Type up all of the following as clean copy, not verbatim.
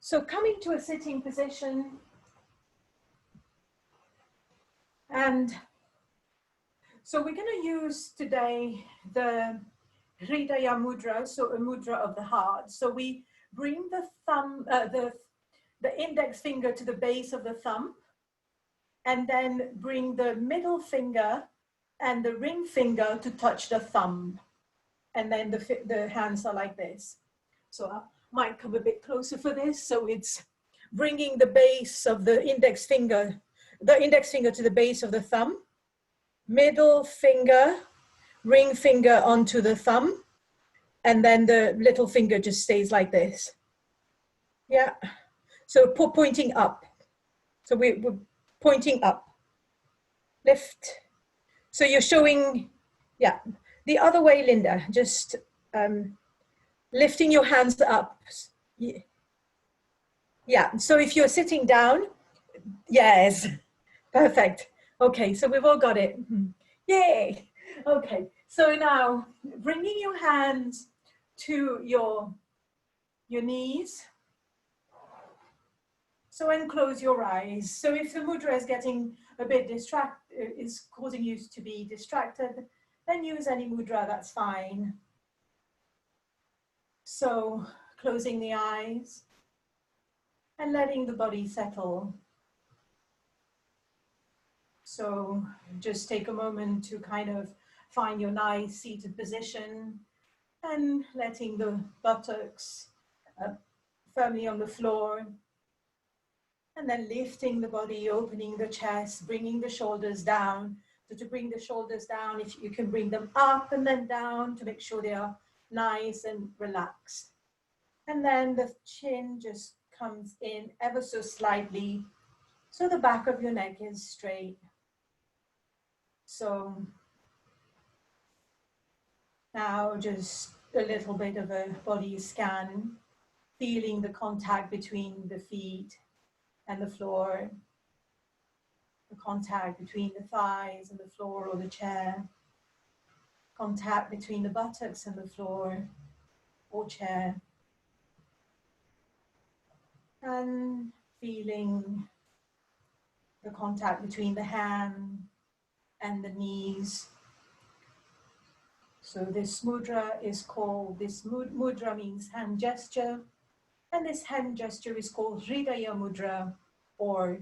So coming to a sitting position, and so we're going to use today the Hridaya Mudra, so a mudra of the heart. So we bring the thumb, the index finger to the base of the thumb, and then bring the middle finger and the ring finger to touch the thumb. And then the hands are like this. So I might come a bit closer for this. So it's bringing the base of the index finger to the base of the thumb, middle finger, ring finger onto the thumb, and then the little finger just stays like this. Yeah. So pointing up. So we're pointing up. Lift. So you're showing, yeah, the other way, Linda, just lifting your hands up. Yeah, so if you're sitting down, yes, perfect. Okay, so we've all got it. Yay. Okay, so now bringing your hands to your knees. So and close your eyes. So if the mudra is getting a bit is causing you to be distracted, then use any mudra, that's fine. So closing the eyes and letting the body settle. So just take a moment to kind of find your nice seated position and letting the buttocks firmly on the floor. And then lifting the body, opening the chest, bringing the shoulders down. So to bring the shoulders down, if you can bring them up and then down to make sure they are nice and relaxed. And then the chin just comes in ever so slightly, so the back of your neck is straight. So now just a little bit of a body scan, feeling the contact between the feet and the floor, the contact between the thighs and the floor or the chair, contact between the buttocks and the floor or chair, and feeling the contact between the hand and the knees. So this mudra is called, mudra means hand gesture, and this hand gesture is called Hridaya Mudra, or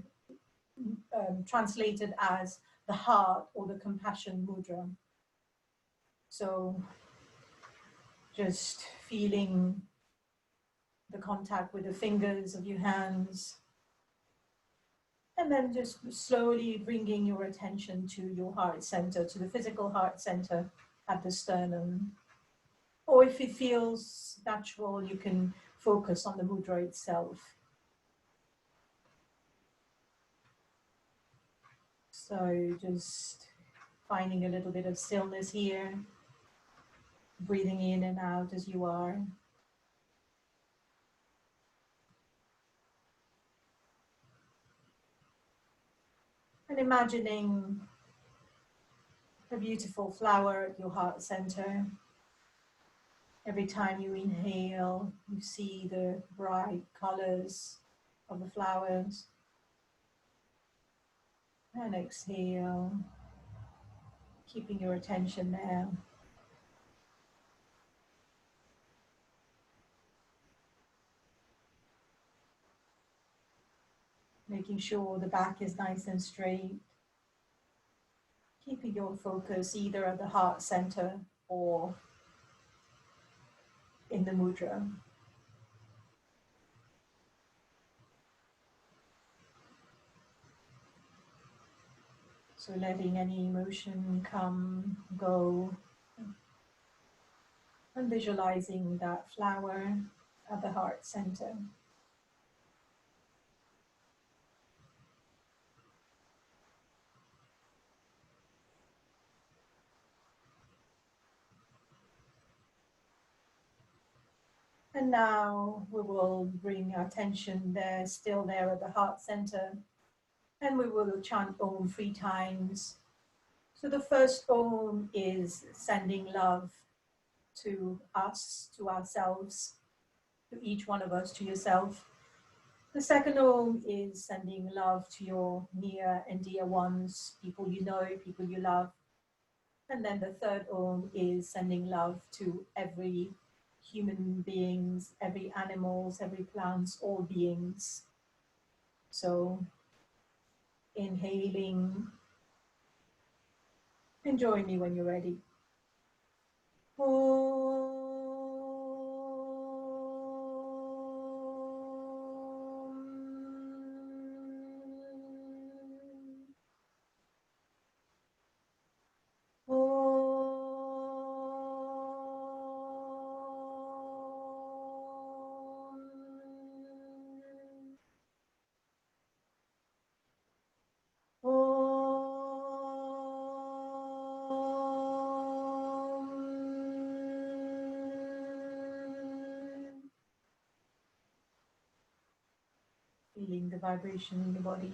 translated as the heart or the compassion mudra. So just feeling the contact with the fingers of your hands, and then just slowly bringing your attention to your heart center, to the physical heart center at the sternum. Or if it feels natural, you can focus on the mudra itself. So just finding a little bit of stillness here, breathing in and out as you are. And imagining a beautiful flower at your heart center. Every time you inhale, you see the bright colors of the flowers. And exhale, keeping your attention there. Making sure the back is nice and straight. Keeping your focus either at the heart center or in the mudra. So letting any emotion come, go, and visualizing that flower at the heart center. And now we will bring our attention there, still there at the heart center, and we will chant Om 3 times. So the first Om is sending love to us, to ourselves, to each one of us, to yourself. The second Om is sending love to your near and dear ones, people you know, people you love. And then the third Om is sending love to every human beings, every animals, every plants, all beings. So inhaling, and join me when you're ready. Feeling the vibration in the body.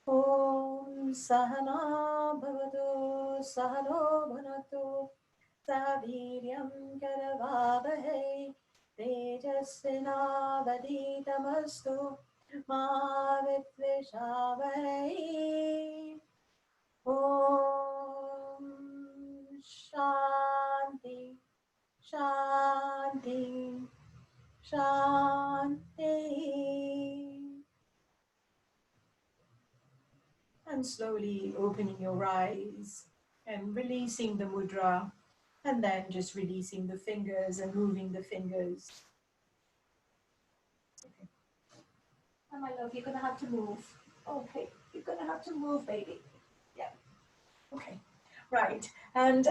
Om Sahana Bhavatu Sahano Bhanatu Saviryam Karavavahe Tejasvinavaditamastu Ma Vitvishavahe. Om Shanti Shanti Shanti. And slowly opening your eyes and releasing the mudra, and then just releasing the fingers and moving the fingers. Okay. And my love, you're gonna have to move. Okay, you're gonna have to move, baby. Yeah. Okay. Right. And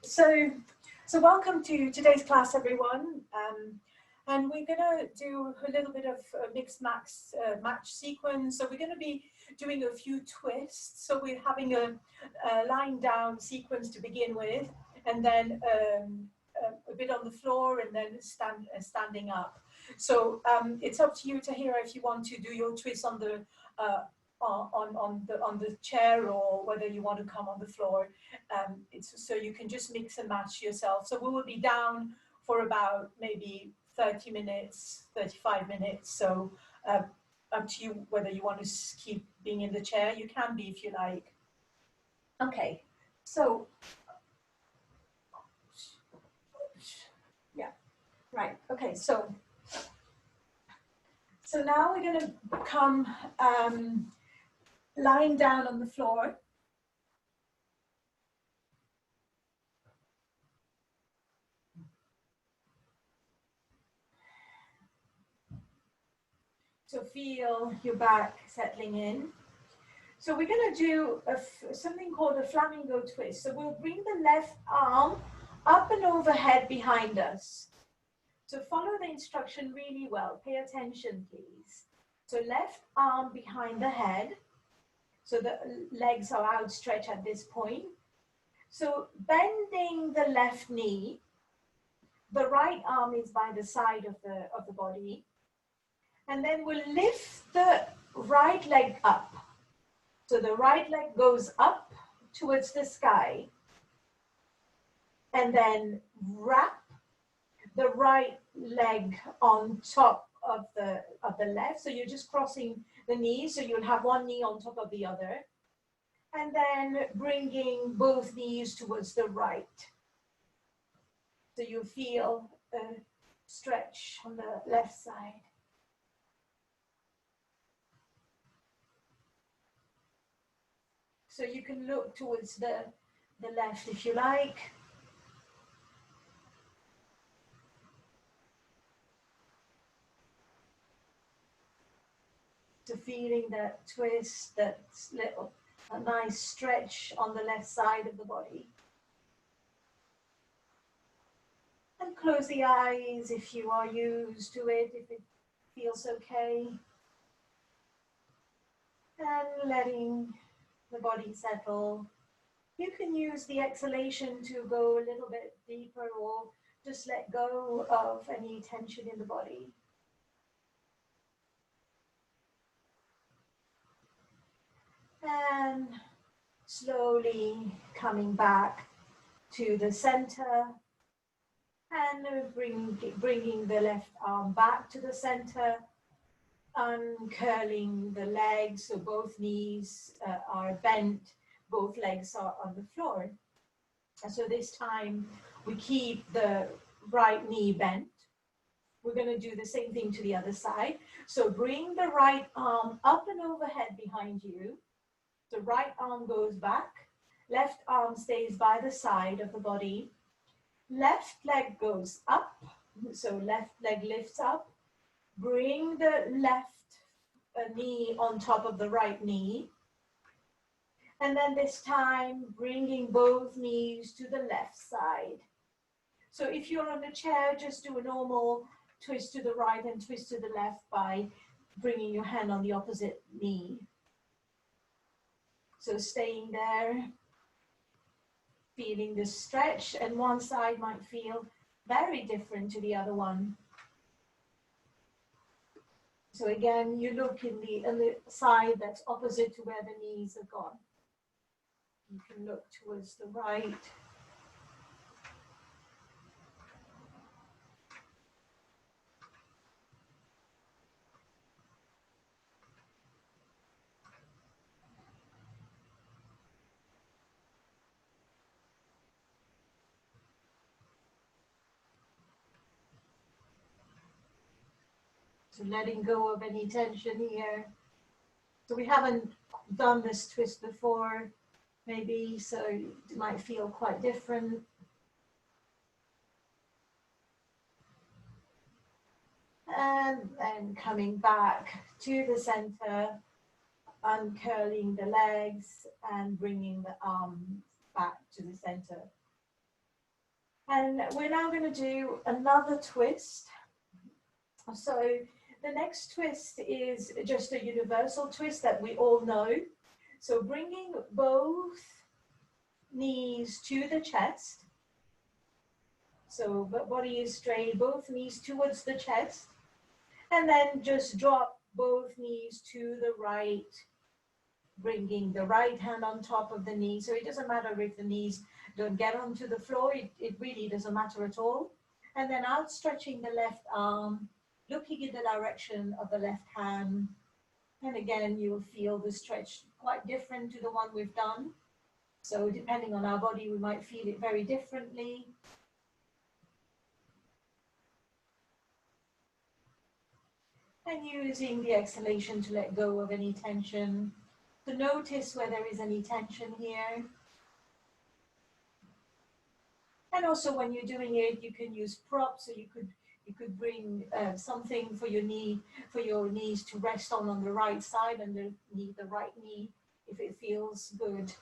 so welcome to today's class, everyone. And we're gonna do a little bit of a mixed match sequence. So we're gonna be doing a few twists. So we're having a lying down sequence to begin with, and then a bit on the floor, and then standing up. So it's up to you, Tahira, if you want to do your twist on the on the chair, or whether you want to come on the floor. It's so you can just mix and match yourself. So we will be down for about maybe 30 minutes, 35 minutes. So up to you whether you want to keep being in the chair. You can be if you like. Okay, so yeah, right. Okay, so now we're going to come lying down on the floor. So feel your back settling in. So we're going to do something called a flamingo twist. So we'll bring the left arm up and overhead behind us. So follow the instruction really well. Pay attention, please. So left arm behind the head. So the legs are outstretched at this point. So bending the left knee. The right arm is by the side of the body. And then we'll lift the right leg up. So the right leg goes up towards the sky, and then wrap the right leg on top of the left. So you're just crossing the knees, so you'll have one knee on top of the other, and then bringing both knees towards the right. So you feel a stretch on the left side. So you can look towards the left if you like. So feeling that twist, that little, a nice stretch on the left side of the body. And close the eyes if you are used to it, if it feels okay. And letting the body settle. You can use the exhalation to go a little bit deeper, or just let go of any tension in the body. And slowly coming back to the center. And bringing the left arm back to the center, uncurling the legs so both knees are bent, both legs are on the floor. And so this time we keep the right knee bent. We're going to do the same thing to the other side. So bring the right arm up and overhead behind you. The right arm goes back. Left arm stays by the side of the body. Left leg goes up. So left leg lifts up. Bring the left knee on top of the right knee. And then this time, bringing both knees to the left side. So if you're on a chair, just do a normal twist to the right and twist to the left by bringing your hand on the opposite knee. So staying there, feeling the stretch, and one side might feel very different to the other one. So again, you look in the side that's opposite to where the knees are gone. You can look towards the right. So letting go of any tension here. So we haven't done this twist before, maybe, so it might feel quite different. And then coming back to the center, uncurling the legs and bringing the arms back to the center. And we're now going to do another twist. So the next twist is just a universal twist that we all know. So bringing both knees to the chest. So body is straight, both knees towards the chest. And then just drop both knees to the right, bringing the right hand on top of the knee. So it doesn't matter if the knees don't get onto the floor, it really doesn't matter at all. And then outstretching the left arm, looking in the direction of the left hand. And again, you'll feel the stretch quite different to the one we've done. So depending on our body, we might feel it very differently. And using the exhalation to let go of any tension. To notice where there is any tension here. And also when you're doing it, you can use props, so you could bring something for your knees to rest on the right side, and the right knee, if it feels good.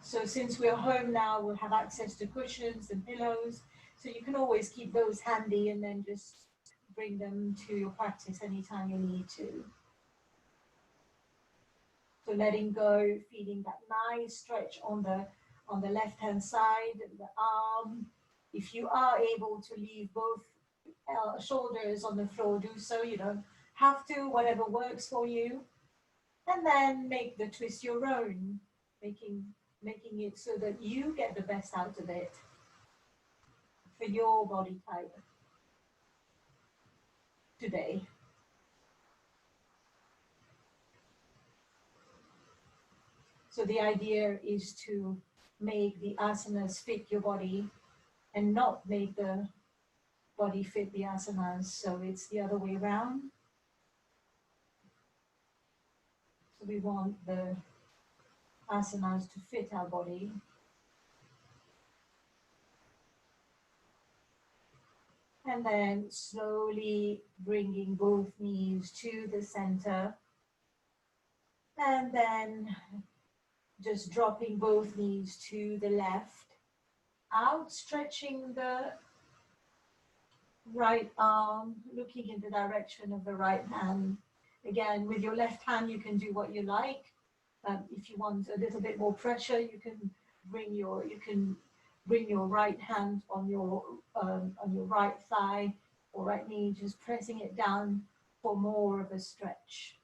So since we're home now, we'll have access to cushions and pillows, so you can always keep those handy and then just bring them to your practice anytime you need to. So letting go, feeling that nice stretch on the left-hand side, the arm. If you are able to leave both shoulders on the floor, do so. You don't have to, whatever works for you. And then make the twist your own, making it so that you get the best out of it for your body type today. So the idea is to make the asanas fit your body and not make the body fit the asanas. So it's the other way around. So we want the asanas to fit our body. And then slowly bringing both knees to the center. And then just dropping both knees to the left, outstretching the right arm, looking in the direction of the right hand. Again, with your left hand, you can do what you like. If you want a little bit more pressure, you can bring your right hand on your right thigh or right knee, just pressing it down for more of a stretch.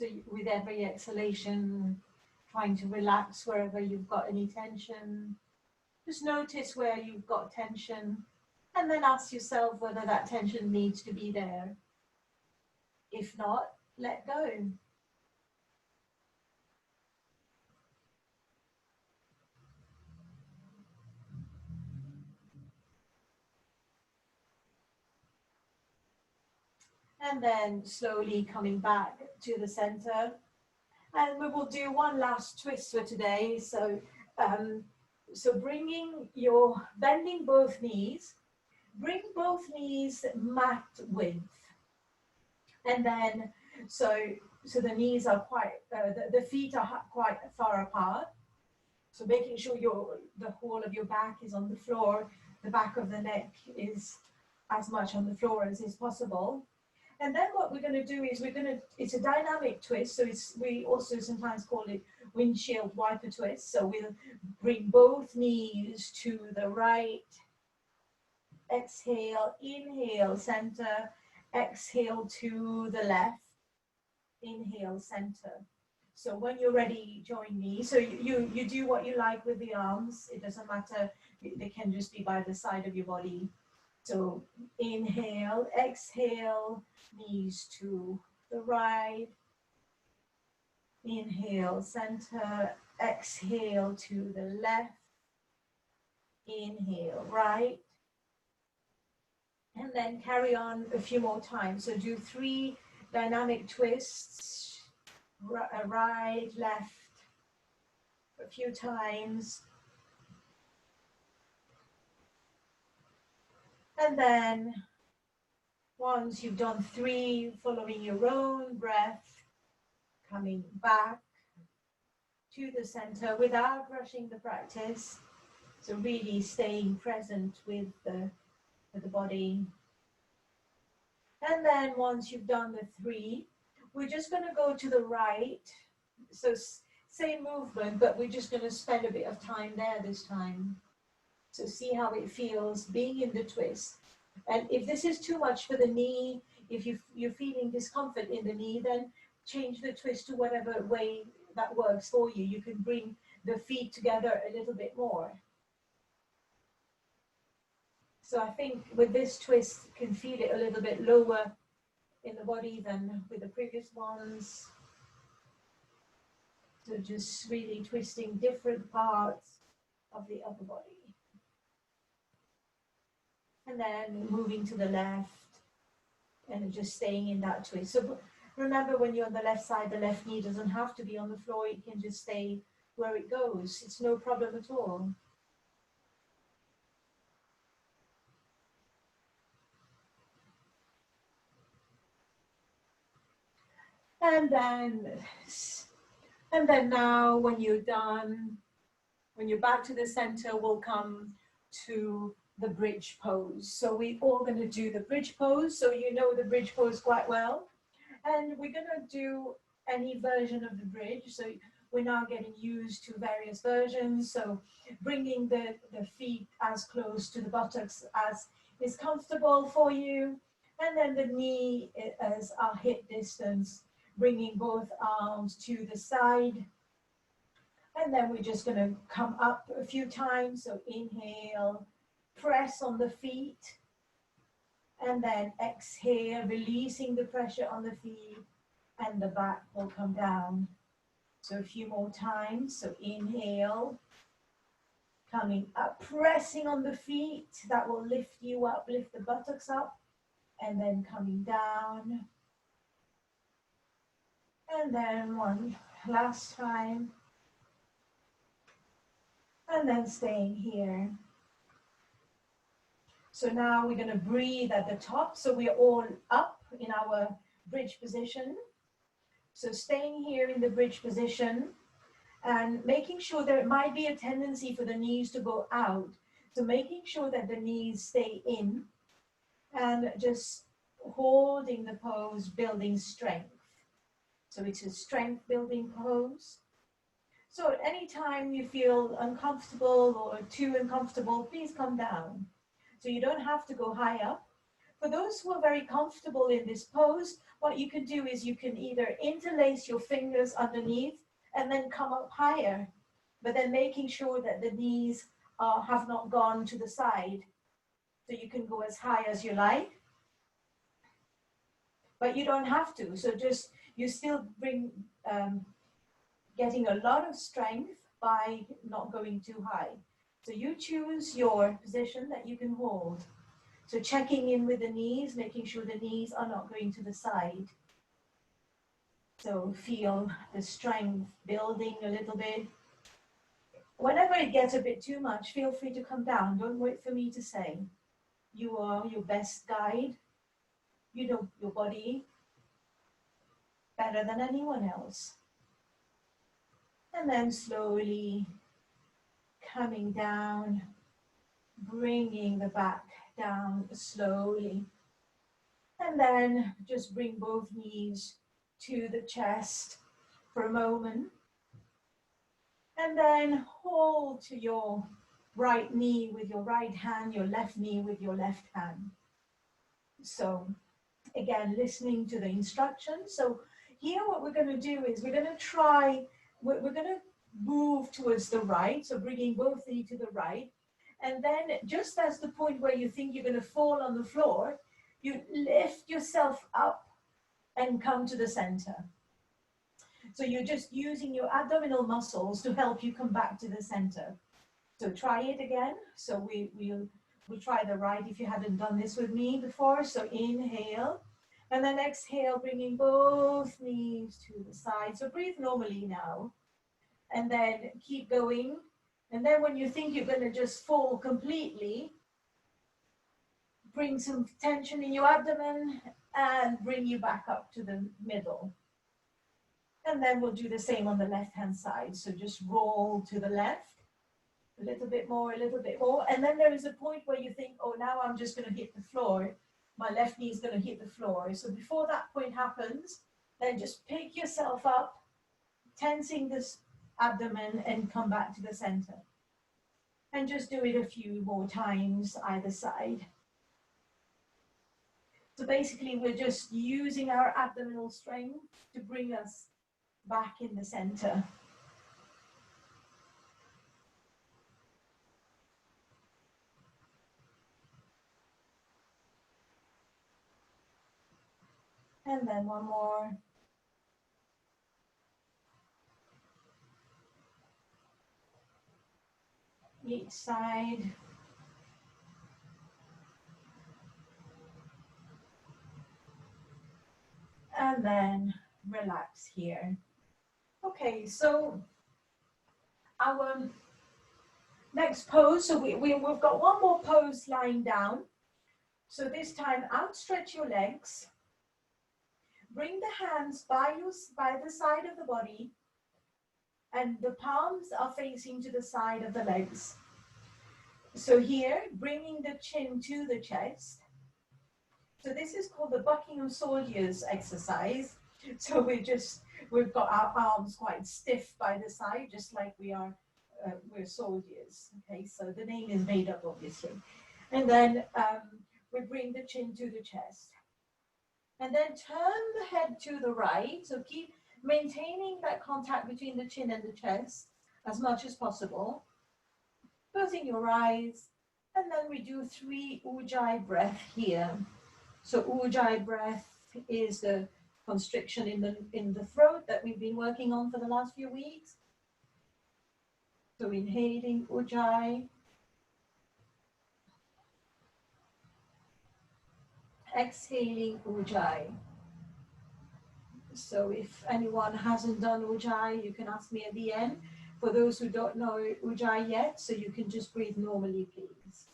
So with every exhalation, trying to relax wherever you've got any tension. Just notice where you've got tension and then ask yourself whether that tension needs to be there. If not, let go. And then slowly coming back to the center. And we will do one last twist for today. So, bending both knees, bring both knees mat width. And then, so the knees are quite, the feet are quite far apart. So making sure the whole of your back is on the floor, the back of the neck is as much on the floor as is possible. And then what we're going to do is it's a dynamic twist. So we also sometimes call it windshield wiper twist. So we'll bring both knees to the right. Exhale, inhale, center. Exhale to the left. Inhale, center. So when you're ready, join me. So you do what you like with the arms. It doesn't matter. They can just be by the side of your body. So inhale, exhale, knees to the right. Inhale, center. Exhale to the left. Inhale, right. And then carry on a few more times. So do 3 dynamic twists. Right, left, a few times. And then once you've done 3, following your own breath, coming back to the center without rushing the practice. So really staying present with the body. And then once you've done the 3, we're just going to go to the right. So same movement, but we're just going to spend a bit of time there this time. So see how it feels being in the twist. And if this is too much for the knee, if you're feeling discomfort in the knee, then change the twist to whatever way that works for you. You can bring the feet together a little bit more. So I think with this twist, you can feel it a little bit lower in the body than with the previous ones. So just really twisting different parts of the upper body. And then moving to the left and just staying in that twist. So remember, when you're on the left side, the left knee doesn't have to be on the floor. It can just stay where it goes. It's no problem at all. And then now when you're done, when you're back to the center, we'll come to the bridge pose. So we're all going to do the bridge pose. So you know the bridge pose quite well. And we're going to do any version of the bridge. So we're now getting used to various versions. So bringing the feet as close to the buttocks as is comfortable for you. And then the knee as our hip distance, bringing both arms to the side. And then we're just going to come up a few times. So inhale, press on the feet. And then exhale, releasing the pressure on the feet, and the back will come down. So a few more times. So inhale, coming up, pressing on the feet. That will lift you up, lift the buttocks up, and then coming down. And then one last time. And then staying here. So now we're going to breathe at the top. So we're all up in our bridge position. So staying here in the bridge position and making sure there might be a tendency for the knees to go out. So making sure that the knees stay in and just holding the pose, building strength. So it's a strength building pose. So anytime you feel uncomfortable or too uncomfortable, please come down. So you don't have to go high up. For those who are very comfortable in this pose, what you can do is you can either interlace your fingers underneath and then come up higher, but then making sure that the knees have not gone to the side. So you can go as high as you like, but you don't have to. So just, you still bring, getting a lot of strength by not going too high. So you choose your position that you can hold. So checking in with the knees, making sure the knees are not going to the side. So feel the strength building a little bit. Whenever it gets a bit too much, feel free to come down. Don't wait for me to say. You are your best guide. You know your body better than anyone else. And then slowly coming down, bringing the back down slowly. And then just bring both knees to the chest for a moment. And then hold to your right knee with your right hand, your left knee with your left hand. So again, listening to the instructions. So here what we're going to do is we're going to try, we're going to move towards the right, so bringing both knees to the right. And then just as the point where you think you're going to fall on the floor, you lift yourself up and come to the center. So you're just using your abdominal muscles to help you come back to the center. So try it again. So we'll try the right if you haven't done this with me before. So inhale, and then exhale, bringing both knees to the side. So breathe normally now, and then keep going. And then when you think you're going to just fall completely, bring some tension in your abdomen and bring you back up to the middle. And then we'll do the same on the left-hand side. So just roll to the left, a little bit more, a little bit more. And then there is a point where you think, oh, now I'm just going to hit the floor. My left knee is going to hit the floor. So before that point happens, then just pick yourself up, tensing this abdomen, and come back to the center. And just do it a few more times either side. So basically, we're just using our abdominal strength to bring us back in the center. And then one more. Each side. And then relax here. Okay, so our next pose, so we've got one more pose lying down. So this time, outstretch your legs. Bring the hands by the side of the body, and the palms are facing to the side of the legs. So here, bringing the chin to the chest. So this is called the Buckingham Soldiers exercise. So we've got our arms quite stiff by the side, just like we're soldiers. Okay, so the name is made up, obviously. And then we bring the chin to the chest. And then turn the head to the right. So keep maintaining that contact between the chin and the chest as much as possible. Closing your eyes. And then we do 3 Ujjayi breath here. So Ujjayi breath is the constriction in the throat that we've been working on for the last few weeks. So inhaling Ujjayi. Exhaling Ujjayi. So if anyone hasn't done Ujjayi, you can ask me at the end. For those who don't know Ujjayi yet, so you can just breathe normally, please.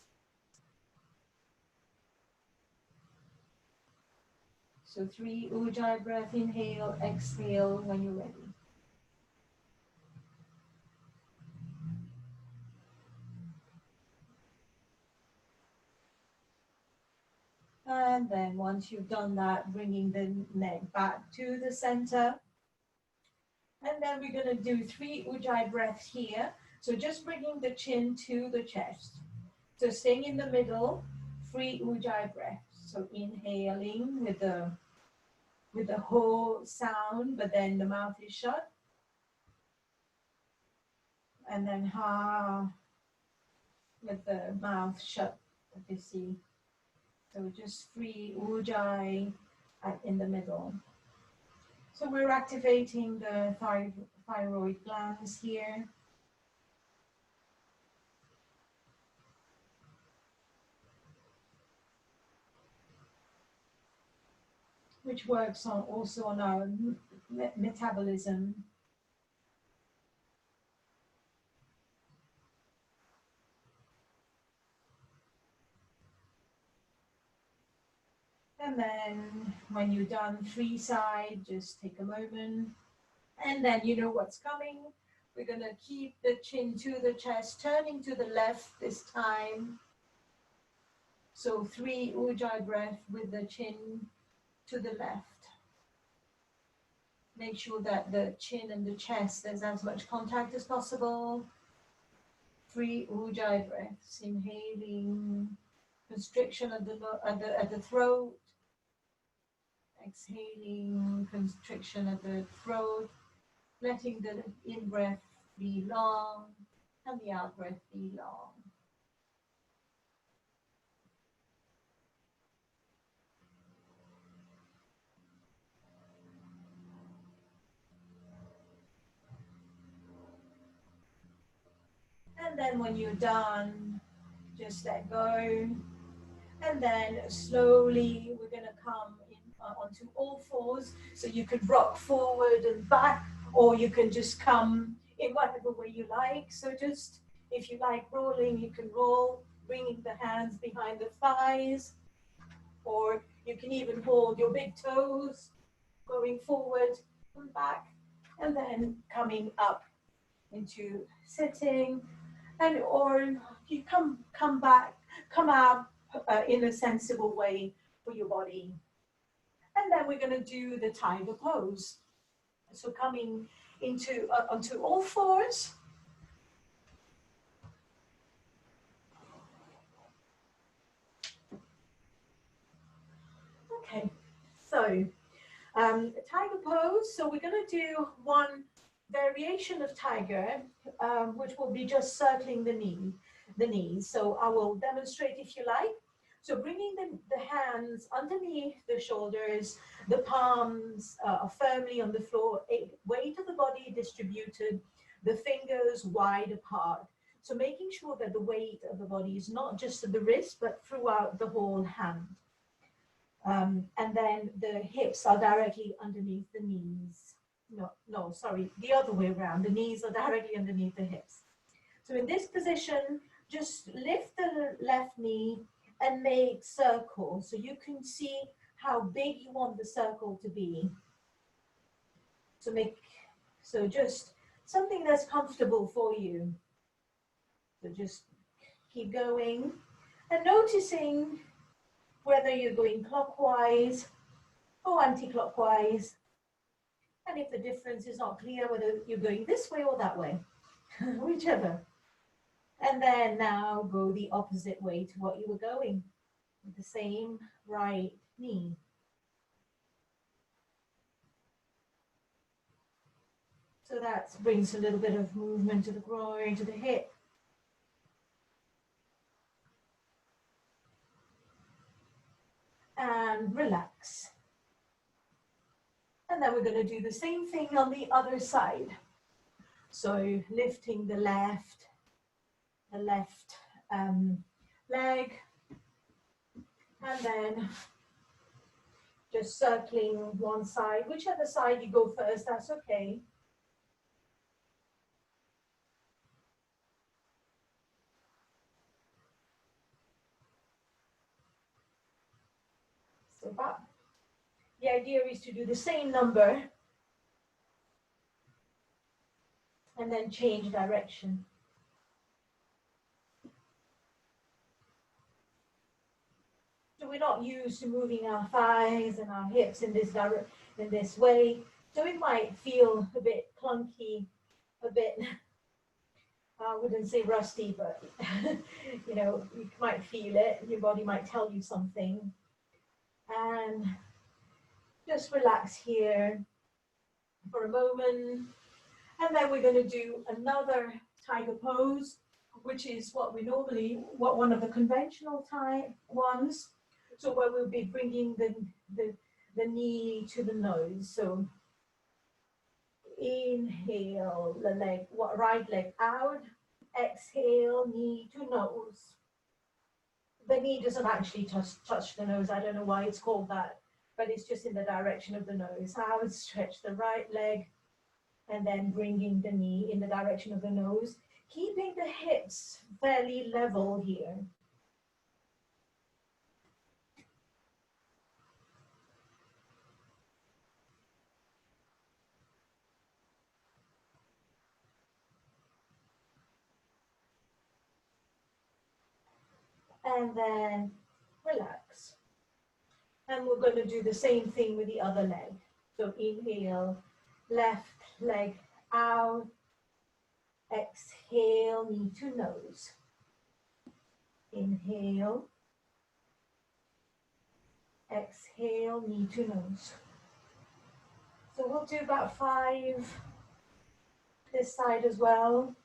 So 3 Ujjayi breath, inhale, exhale when you're ready. And then once you've done that, bringing the neck back to the center. And then we're going to do 3 Ujjayi breaths here. So just bringing the chin to the chest. So staying in the middle, 3 Ujjayi breaths. So inhaling with the whole sound, but then the mouth is shut. And then ha with the mouth shut, you see. So just free ujjayi in the middle. So we're activating the thyroid glands here. Which works also on our metabolism. And then when you're done free side, just take a moment. And then you know what's coming. We're going to keep the chin to the chest, turning to the left this time. So 3 ujjayi breath with the chin to the left. Make sure that the chin and the chest, there's as much contact as possible. 3 ujjayi breaths, inhaling, constriction at the throat. Exhaling, constriction at the throat, letting the in-breath be long and the out-breath be long. And then when you're done, just let go. And then slowly we're going to come in onto all fours. So you could rock forward and back, or you can just come in whatever way you like. So just, if you like rolling, you can roll, bringing the hands behind the thighs, or you can even hold your big toes, going forward and back, and then coming up into sitting, and or you come back, come out in a sensible way for your body. And then we're going to do the tiger pose. So coming into onto all fours. Okay, so tiger pose. So we're going to do one variation of tiger, which will be just circling the knees. So I will demonstrate if you like. So bringing the hands underneath the shoulders, the palms are firmly on the floor, weight of the body distributed, the fingers wide apart. So making sure that the weight of the body is not just at the wrist, but throughout the whole hand. And then the hips are directly underneath the knees. No, sorry, the other way around. The knees are directly underneath the hips. So in this position, just lift the left knee and make circles. So you can see how big you want the circle to be. So just something that's comfortable for you. So just keep going and noticing whether you're going clockwise or anti-clockwise. And if the difference is not clear, whether you're going this way or that way, whichever. And then now go the opposite way to what you were going, with the same right knee. So that brings a little bit of movement to the groin, to the hip. And relax. And then we're going to do the same thing on the other side. So lifting the left leg, and then just circling one side. Whichever side you go first, that's okay. So but the idea is to do the same number and then change direction. So we're not used to moving our thighs and our hips in this way. So it might feel a bit clunky, a bit, I wouldn't say rusty, but you know, you might feel it. Your body might tell you something. And just relax here for a moment. And then we're going to do another tiger pose, which is what one of the conventional type ones. So where we'll be bringing the knee to the nose. So inhale, the right leg out. Exhale, knee to nose. The knee doesn't actually touch the nose. I don't know why it's called that, but it's just in the direction of the nose. Out, stretch the right leg, and then bringing the knee in the direction of the nose, keeping the hips fairly level here. And then relax. And we're going to do the same thing with the other leg. So inhale, left leg out. Exhale, knee to nose. Inhale. Exhale, knee to nose. So we'll do about 5 this side as well.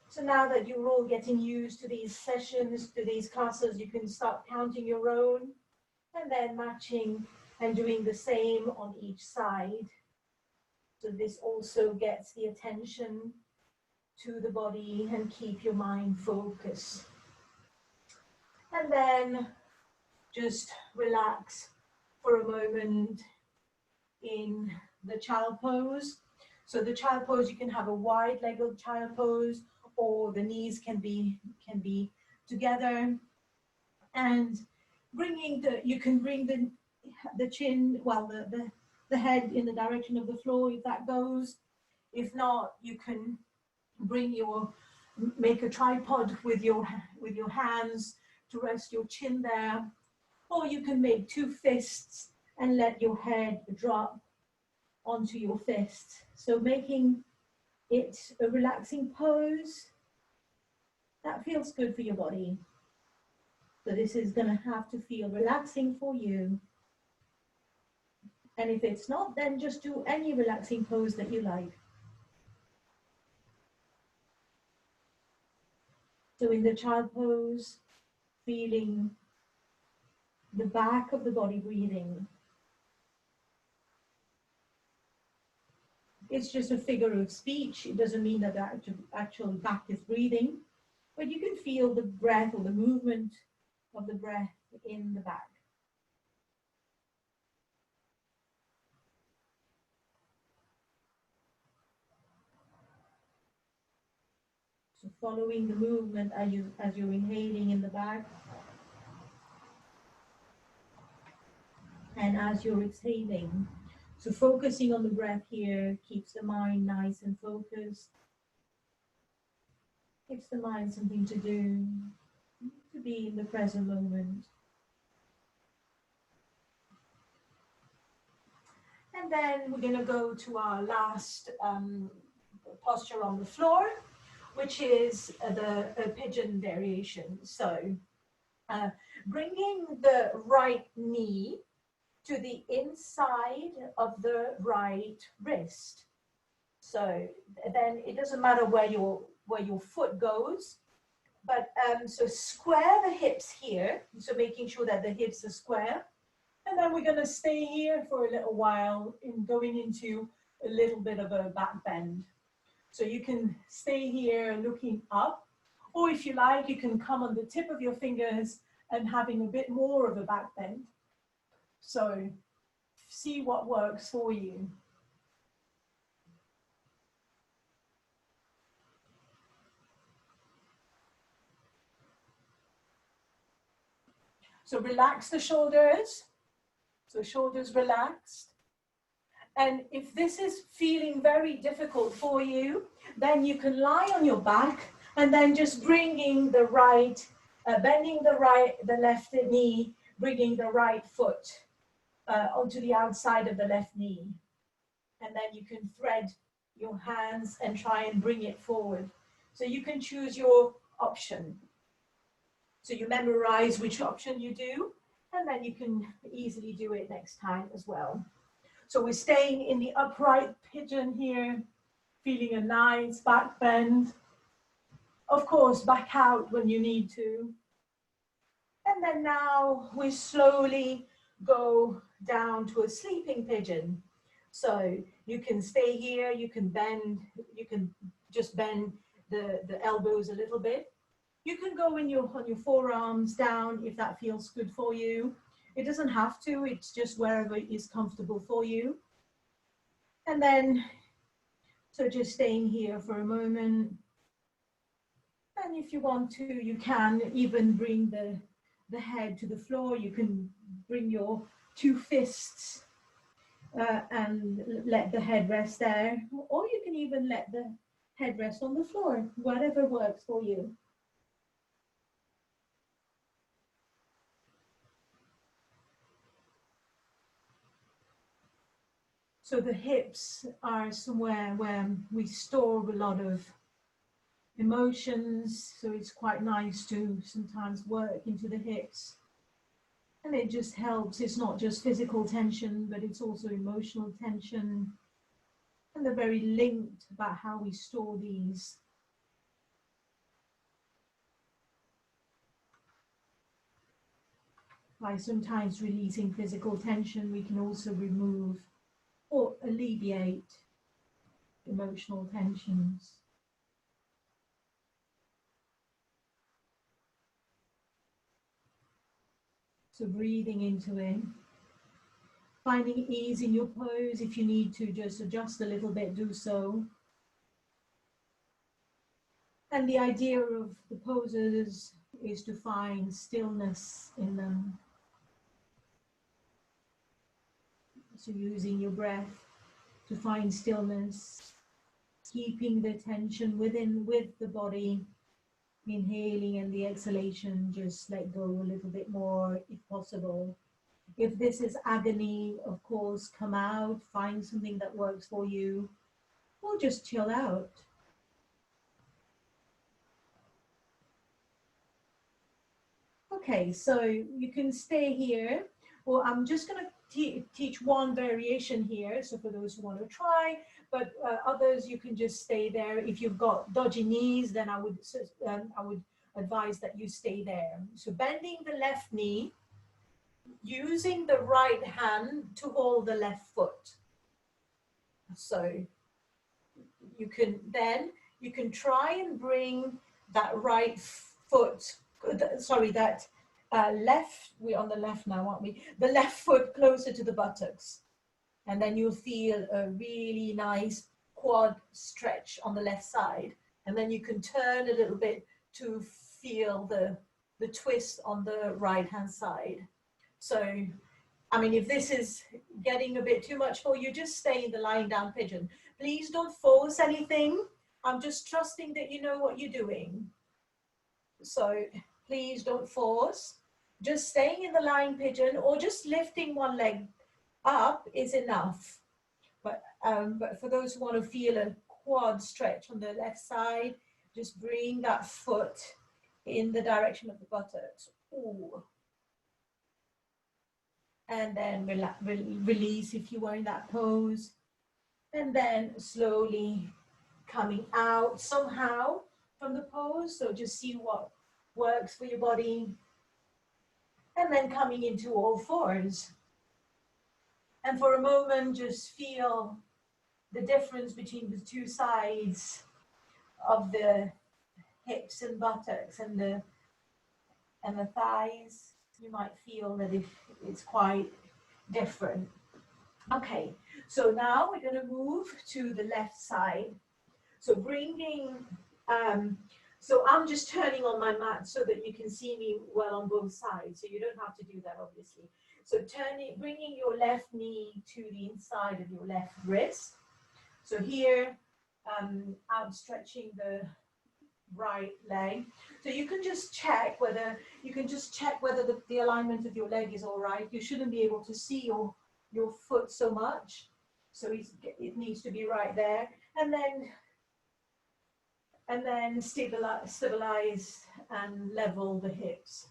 So now that you're all getting used to these sessions, to these classes, you can start counting your own and then matching and doing the same on each side. So this also gets the attention to the body and keep your mind focused. And then just relax for a moment in the child pose. So the child pose, you can have a wide-legged child pose, or the knees can be together, and you can bring the chin, well, the head in the direction of the floor if that goes. If not, you can make a tripod with your hands to rest your chin there, or you can make 2 fists and let your head drop onto your fist. So making it a relaxing pose that feels good for your body. So this is going to have to feel relaxing for you. And if it's not, then just do any relaxing pose that you like. So in the child pose, feeling the back of the body breathing. It's just a figure of speech. It doesn't mean that the actual back is breathing, but you can feel the breath or the movement of the breath in the back. So following the movement as you're inhaling in the back, and as you're exhaling. So focusing on the breath here keeps the mind nice and focused. Gives the mind something to do, to be in the present moment. And then we're going to go to our last posture on the floor, which is the pigeon variation. So bringing the right knee to the inside of the right wrist. So then it doesn't matter where your foot goes, but so square the hips here. So making sure that the hips are square. And then we're going to stay here for a little while in going into a little bit of a back bend. So you can stay here looking up, or if you like, you can come on the tip of your fingers and having a bit more of a back bend. So see what works for you. So relax the shoulders. So shoulders relaxed. And if this is feeling very difficult for you, then you can lie on your back and then just bringing the right, bending the left knee, bringing the right foot onto the outside of the left knee. And then you can thread your hands and try and bring it forward. So you can choose your option. So you memorize which option you do, and then you can easily do it next time as well. So we're staying in the upright pigeon here, feeling a nice back bend. Of course, back out when you need to. And then now we slowly go down to a sleeping pigeon. So you can stay here, you can bend, you can just bend the elbows a little bit. You can go on your forearms down if that feels good for you. It doesn't have to, it's just wherever is comfortable for you. And then, so just staying here for a moment. And if you want to, you can even bring the head to the floor. You can bring your two fists and let the head rest there. Or you can even let the head rest on the floor, whatever works for you. So the hips are somewhere where we store a lot of emotions. So it's quite nice to sometimes work into the hips. And it just helps. It's not just physical tension, but it's also emotional tension. And they're very linked about how we store these. By sometimes releasing physical tension, we can also remove or alleviate emotional tensions. So breathing into it. Finding ease in your pose. If you need to just adjust a little bit, do so. And the idea of the poses is to find stillness in them. So using your breath to find stillness, keeping the tension with the body, inhaling and the exhalation, just let go a little bit more if possible. If this is agony, of course, come out, find something that works for you, or just chill out. Okay, so you can stay here. Well, I'm just going to teach one variation here. So for those who want to try, but others, you can just stay there. If you've got dodgy knees, then I would advise that you stay there. So bending the left knee, using the right hand to hold the left foot. So you can try and bring that right foot, we're on the left now, aren't we? The left foot closer to the buttocks. And then you'll feel a really nice quad stretch on the left side. And then you can turn a little bit to feel the twist on the right-hand side. So, I mean, if this is getting a bit too much for you, just stay in the lying down pigeon. Please don't force anything. I'm just trusting that you know what you're doing. So please don't force. Just staying in the lying pigeon or just lifting one leg up is enough. But for those who want to feel a quad stretch on the left side, just bring that foot in the direction of the buttocks. Ooh. And then release if you were in that pose. And then slowly coming out somehow from the pose. So just see what works for your body. And then coming into all fours. And for a moment, just feel the difference between the two sides of the hips and buttocks and the thighs. You might feel that it's quite different. Okay, so now we're going to move to the left side. So bringing, so I'm just turning on my mat so that you can see me well on both sides. So you don't have to do that, obviously. So bringing your left knee to the inside of your left wrist. So here, outstretching the right leg. So you can just check whether the alignment of your leg is all right. You shouldn't be able to see your foot so much. So it needs to be right there. And then stabilize and level the hips.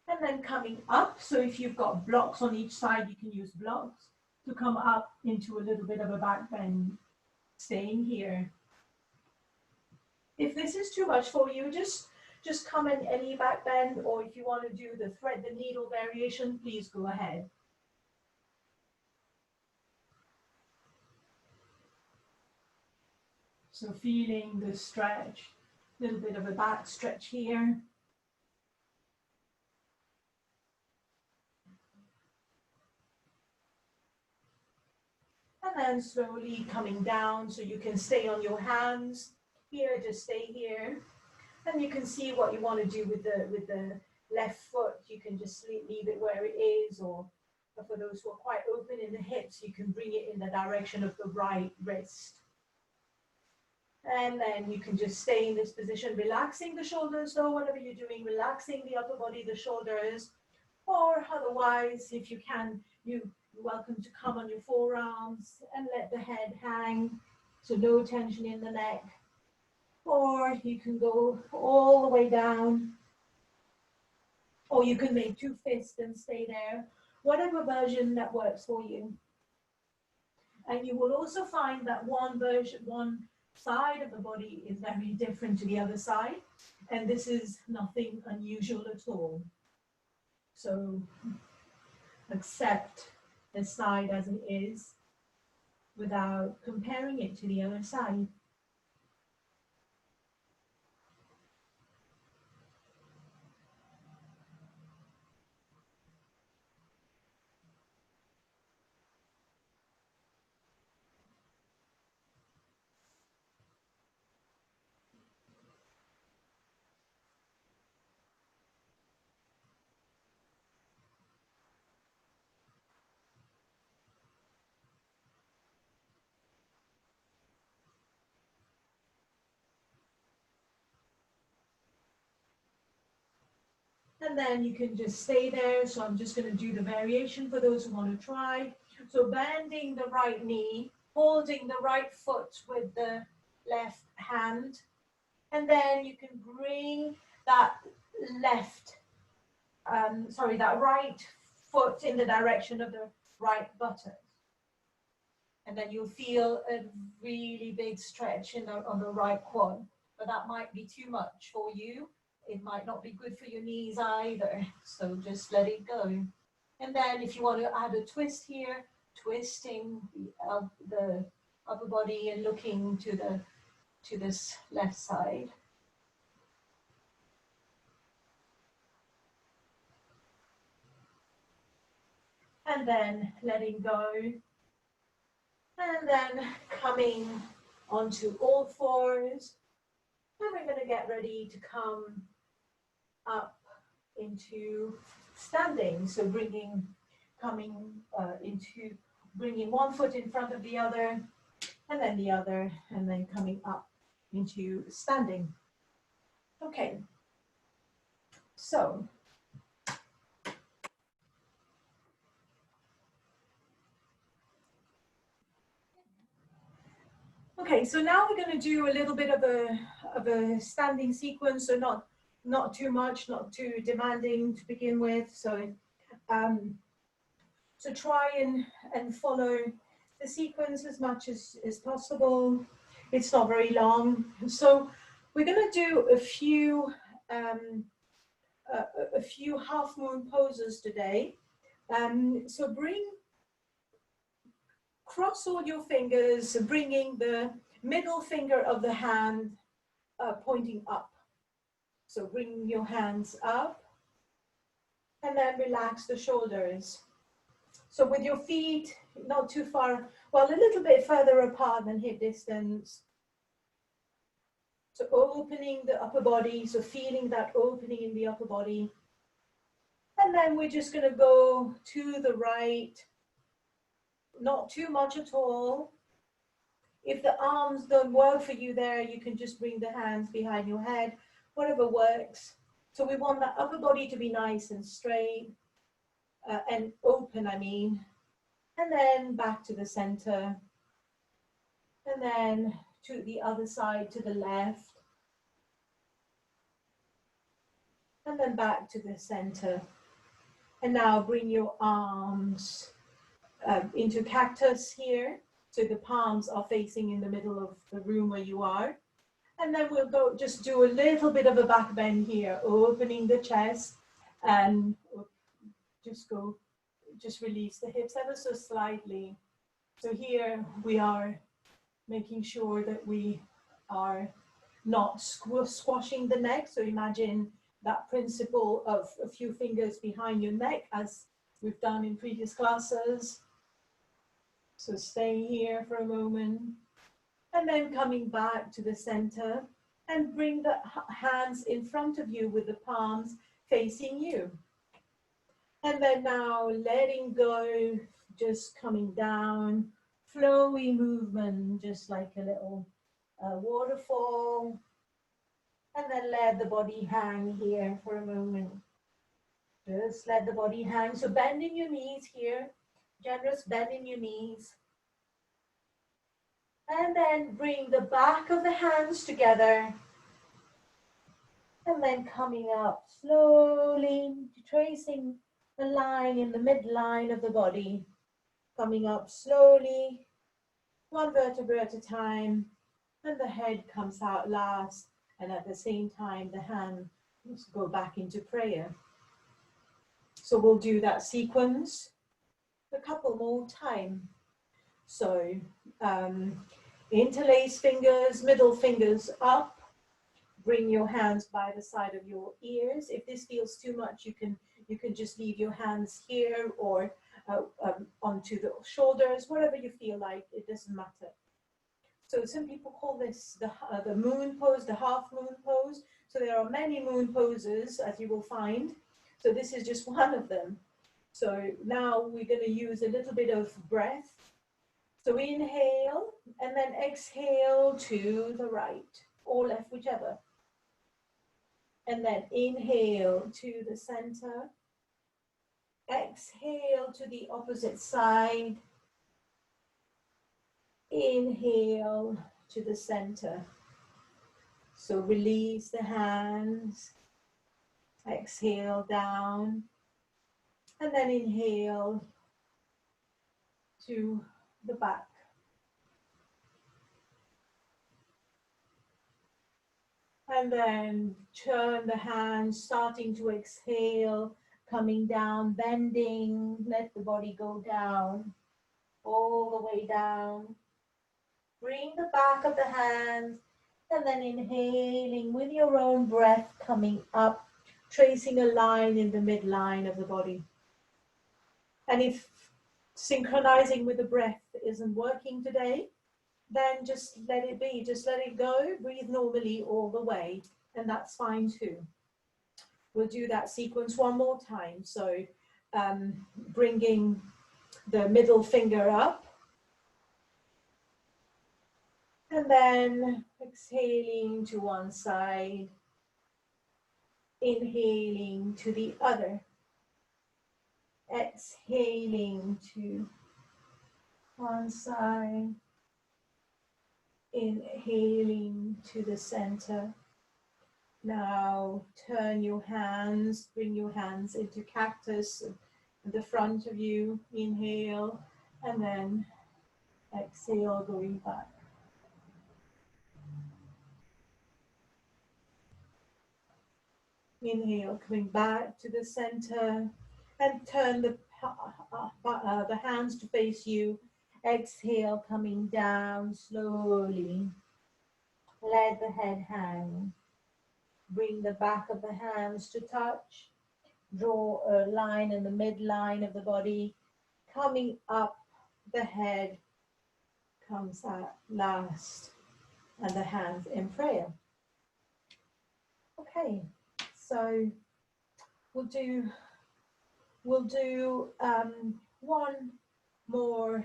And then coming up, so if you've got blocks on each side, you can use blocks to come up into a little bit of a back bend, staying here. If this is too much for you, just come in any back bend, or if you want to do the thread the needle variation, please go ahead. So feeling the stretch, a little bit of a back stretch here. And then slowly coming down so you can stay on your hands. Here, just stay here. And you can see what you want to do with the left foot. You can just leave it where it is, or for those who are quite open in the hips, you can bring it in the direction of the right wrist. And then you can just stay in this position, relaxing the shoulders. So whatever you're doing, relaxing the upper body, the shoulders, or otherwise, if you can, you're welcome to come on your forearms and let the head hang. So no tension in the neck. Or you can go all the way down. Or you can make two fists and stay there. Whatever version that works for you. And you will also find that one side of the body is very different to the other side. And this is nothing unusual at all. So accept the side as it is without comparing it to the other side. And then you can just stay there. So I'm just going to do the variation for those who want to try. So bending the right knee, holding the right foot with the left hand. And then you can bring that that right foot in the direction of the right buttock. And then you'll feel a really big stretch on the right quad. But that might be too much for you. It might not be good for your knees either, so just let it go. And then if you want to add a twist here, twisting the upper body and looking to this left side. And then letting go. And then coming onto all fours. And we're going to get ready to come up into standing. So bringing one foot in front of the other, and then the other, and then coming up into standing. Okay. So so now we're going to do a little bit of a standing sequence. So not too much, not too demanding to begin with. So so try and follow the sequence as much as possible. It's not very long. So we're going to do a few half moon poses today. So cross all your fingers, bringing the middle finger of the hand pointing up. So bring your hands up and then relax the shoulders. So with your feet not too far, well, a little bit further apart than hip distance. So opening the upper body, so feeling that opening in the upper body. And then we're just going to go to the right, not too much at all. If the arms don't work for you there, you can just bring the hands behind your head, whatever works. So we want that upper body to be nice and straight and open, I mean. And then back to the center. And then to the other side, to the left. and then back to the center. And now bring your arms into cactus here. So the palms are facing in the middle of the room where you are. And then we'll go just do a little bit of a back bend here, opening the chest and just release the hips ever so slightly. So here we are making sure that we are not squashing the neck. So imagine that principle of a few fingers behind your neck as we've done in previous classes. So stay here for a moment and then coming back to the center and bring the hands in front of you with the palms facing you. And then now letting go, just coming down, flowy movement, just like a little waterfall. And then let the body hang here for a moment. Just let the body hang. So bending your knees here, generous bend in your knees. And then bring the back of the hands together. And then coming up slowly, tracing a line in the midline of the body. Coming up slowly, one vertebra at a time. And the head comes out last. And at the same time, the hands go back into prayer. So we'll do that sequence a couple more times. So interlace fingers, middle fingers up. Bring your hands by the side of your ears. If this feels too much, you can just leave your hands here or onto the shoulders, whatever you feel like. It doesn't matter. So some people call this the moon pose, the half moon pose. So there are many moon poses, as you will find. So this is just one of them. So now we're going to use a little bit of breath. So inhale and then exhale to the right or left, whichever. And then inhale to the center. Exhale to the opposite side. Inhale to the center. So release the hands. Exhale down. And then inhale to the back. And then turn the hands, starting to exhale, coming down, bending, let the body go down, all the way down. Bring the back of the hands, and then inhaling with your own breath, coming up, tracing a line in the midline of the body. And if synchronizing with the breath isn't working today, then just let it be, just let it go, breathe normally all the way, and that's fine too. We'll do that sequence one more time. So bringing the middle finger up, and then exhaling to one side, inhaling to the other, exhaling to one side, inhaling to the center. Now turn your hands, bring your hands into cactus at the front of you. Inhale and then exhale, going back. Inhale, coming back to the center, and turn the hands to face you. Exhale, coming down slowly. Let the head hang. Bring the back of the hands to touch. Draw a line in the midline of the body. Coming up, the head comes out last, and the hands in prayer. Okay, so we'll do one more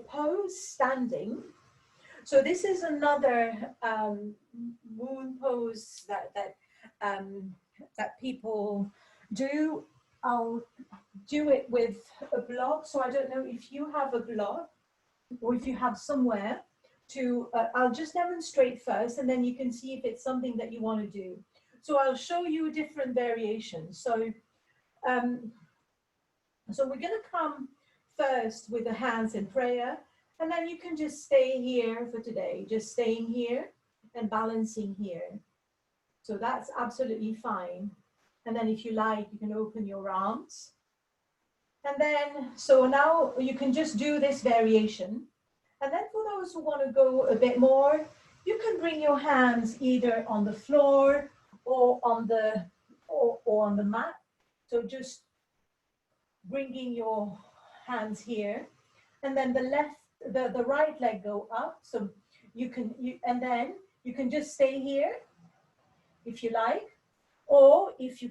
pose, standing. So this is another moon pose that people do. I'll do it with a block. So I don't know if you have a block or if you have somewhere to. I'll just demonstrate first, and then you can see if it's something that you want to do. So I'll show you different variations. So so we're going to come first with the hands in prayer, and then you can just stay here for today, just staying here and balancing here. So that's absolutely fine. And then if you like, you can open your arms. And then, so now you can just do this variation. And then for those who want to go a bit more, you can bring your hands either on the floor or on the mat. So just bringing your hands here, and then the right leg go up. So and then you can just stay here if you like, or if you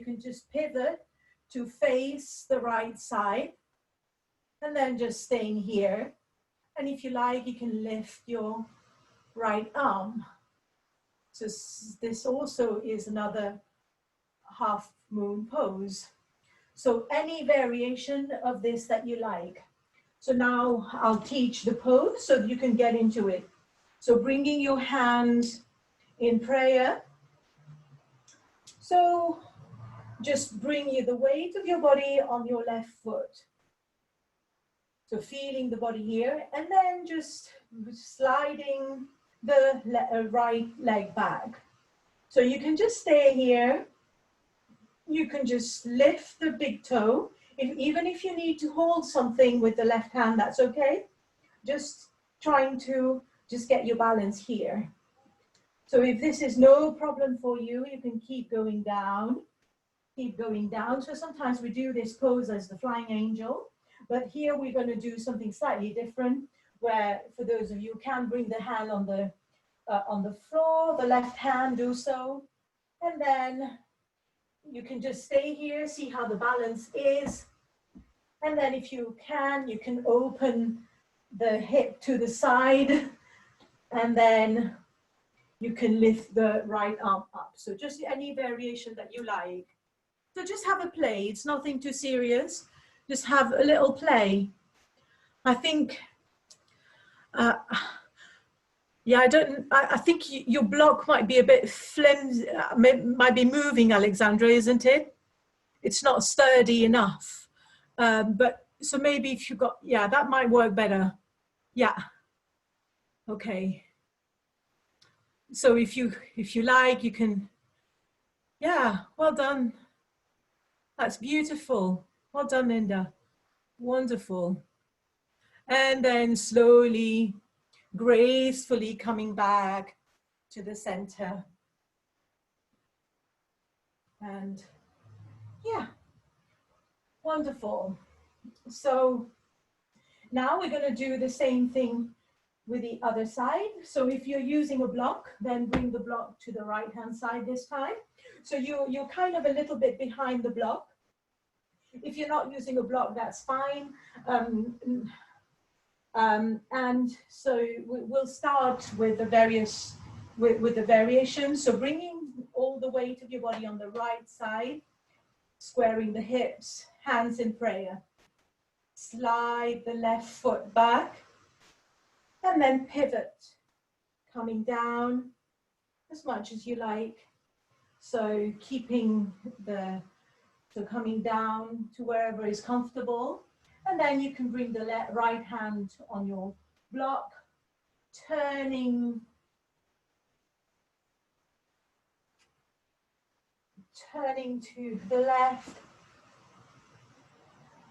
can just pivot to face the right side, and then just staying here. And if you like, you can lift your right arm. So this also is another half moon pose. So any variation of this that you like. So now I'll teach the pose so you can get into it. So bringing your hands in prayer. So just bring the weight of your body on your left foot. So feeling the body here, and then just sliding the right leg back. So you can just stay here. You can just lift the big toe. Even if you need to hold something with the left hand, that's okay. Just trying to just get your balance here. So if this is no problem for you, you can keep going down. Keep going down. So sometimes we do this pose as the flying angel, but here we're going to do something slightly different, where for those of you who can bring the hand on the floor, the left hand do so, and then you can just stay here, see how the balance is. And then if you can open the hip to the side, and then you can lift the right arm up. So just any variation that you like. So just have a play. It's nothing too serious. Just have a little play. I think, yeah, I think your block might be a bit flimsy, might be moving, Alexandra, isn't it? It's not sturdy enough. But so maybe if you got, yeah, that might work better. Yeah. Okay. So if you like, you can, yeah, well done. That's beautiful. Well done, Linda. Wonderful. And then slowly, gracefully coming back to the center. And yeah, wonderful. So now we're going to do the same thing with the other side. So if you're using a block, then bring the block to the right hand side this time. So you're kind of a little bit behind the block. If you're not using a block, that's fine. And so we'll start with the variations. So bringing all the weight of your body on the right side, squaring the hips, hands in prayer. Slide the left foot back, and then pivot, coming down as much as you like. So coming down to wherever is comfortable. And then you can bring the right hand on your block, turning to the left.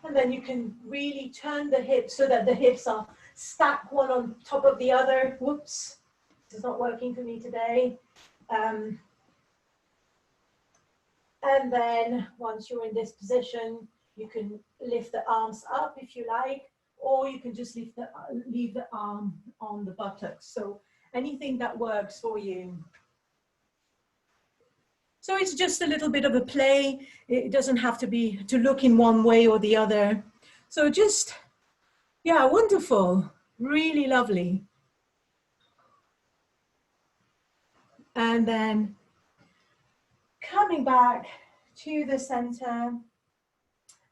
And then you can really turn the hips so that the hips are stacked one on top of the other. Whoops, this is not working for me today. And then once you're in this position, you can lift the arms up if you like, or you can just leave the arm on the buttocks. So anything that works for you. So it's just a little bit of a play. It doesn't have to look in one way or the other. So just, yeah, wonderful, really lovely. And then coming back to the center,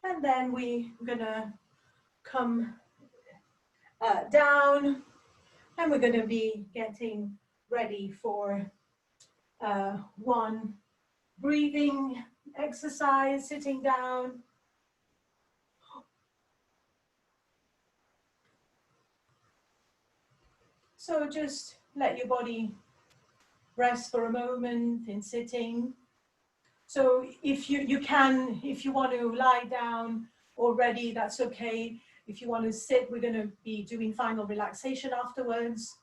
and then we're gonna come down, and we're gonna be getting ready for one breathing exercise, sitting down. So just let your body rest for a moment in sitting. So if you want to lie down already, that's okay. If you want to sit, we're going to be doing final relaxation afterwards.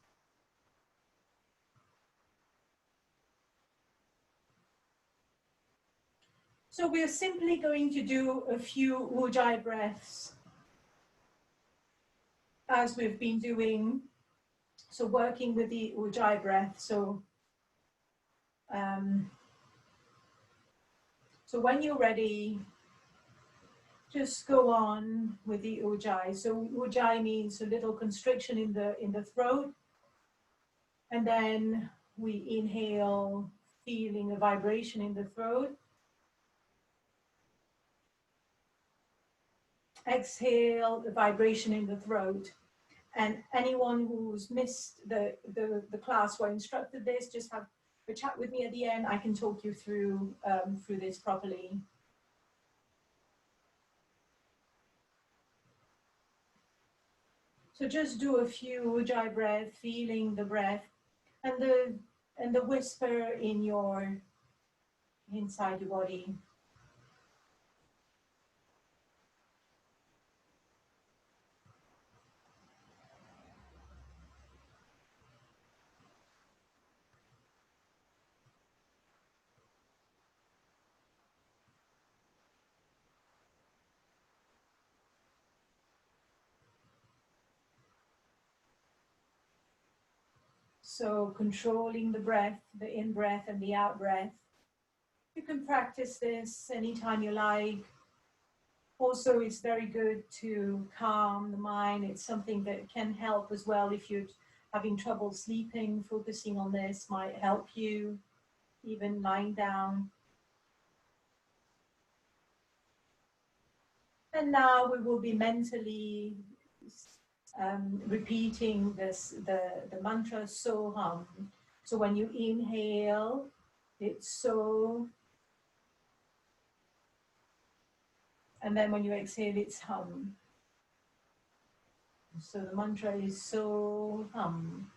So we're simply going to do a few Ujjayi breaths as we've been doing. So working with the Ujjayi breath. So when you're ready, just go on with the Ujjayi. So Ujjayi means a little constriction in the throat. And then we inhale, feeling a vibration in the throat. Exhale, the vibration in the throat. And anyone who's missed the class where I instructed this, just have a chat with me at the end. I can talk you through this properly. So just do a few Ujjayi breath, feeling the breath and the whisper in inside your body. So controlling the breath, the in-breath and the out-breath. You can practice this anytime you like. Also, it's very good to calm the mind. It's something that can help as well if you're having trouble sleeping. Focusing on this might help you, even lying down. And now we will be mentally repeating the mantra Soham. So when you inhale, it's So. And then when you exhale, it's Hum. So the mantra is Soham.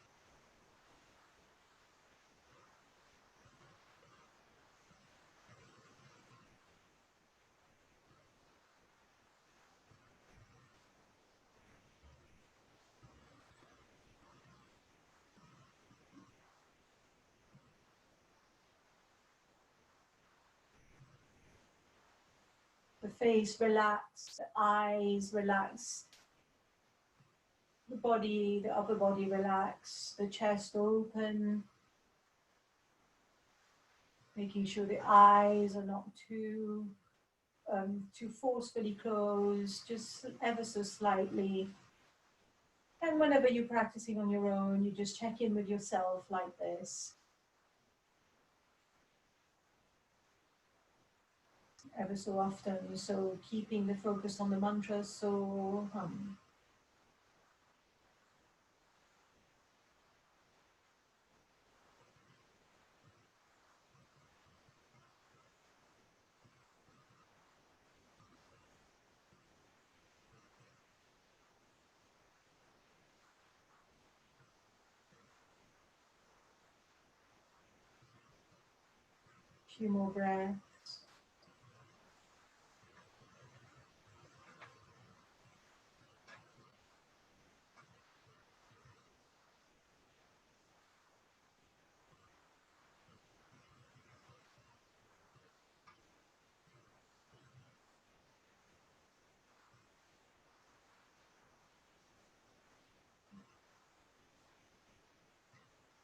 The face relaxed, the eyes relaxed, the body, the upper body relaxed, the chest open, making sure the eyes are not too forcefully closed, just ever so slightly. And whenever you're practicing on your own, you just check in with yourself like this. Ever so often, so keeping the focus on the mantra, so hum. Few more breaths.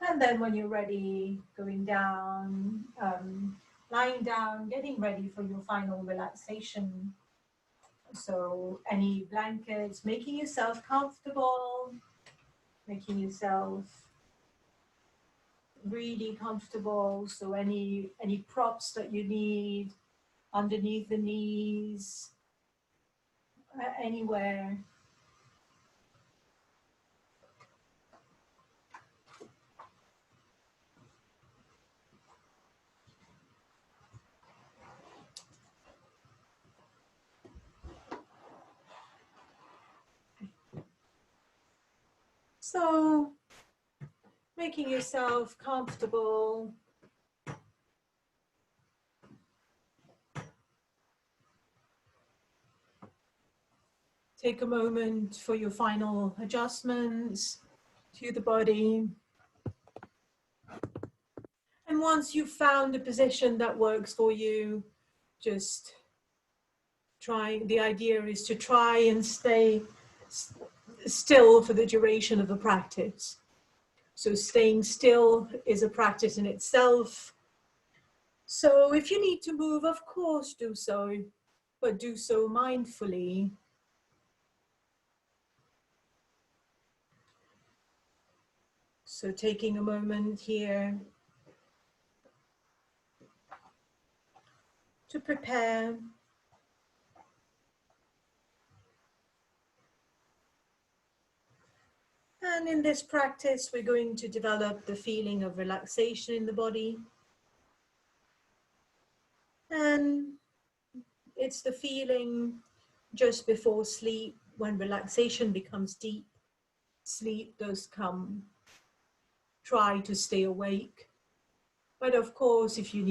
And then when you're ready, going down, lying down, getting ready for your final relaxation. So any blankets, making yourself comfortable, making yourself really comfortable. So any props that you need underneath the knees, anywhere. So, making yourself comfortable. Take a moment for your final adjustments to the body. And once you've found a position that works for you, just the idea is to try and stay still for the duration of the practice. So staying still is a practice in itself. So if you need to move, of course, do so, but do so mindfully. So taking a moment here to prepare. And in this practice, we're going to develop the feeling of relaxation in the body. And it's the feeling just before sleep, when relaxation becomes deep, sleep does come. Try to stay awake. But of course, if you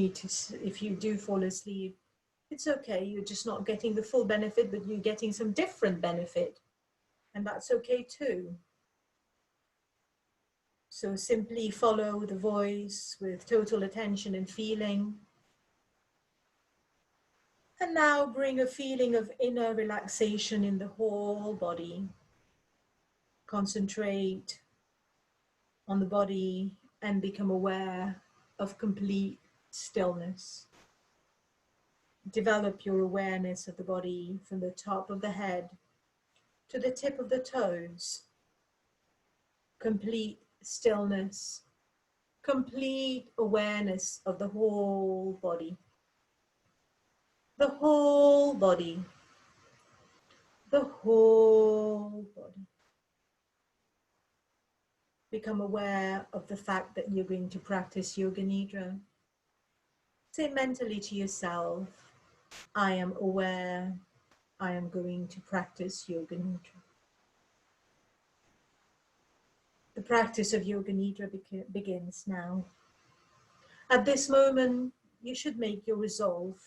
do fall asleep, it's okay. You're just not getting the full benefit, but you're getting some different benefit. And that's okay too. So simply follow the voice with total attention and feeling. And now bring a feeling of inner relaxation in the whole body. Concentrate on the body and become aware of complete stillness. Develop your awareness of the body from the top of the head to the tip of the toes. Complete stillness, complete awareness of the whole body. The whole body. The whole body. Become aware of the fact that you're going to practice Yoga Nidra. Say mentally to yourself, I am aware I am going to practice Yoga Nidra. The practice of Yoga Nidra begins now. At this moment, you should make your resolve.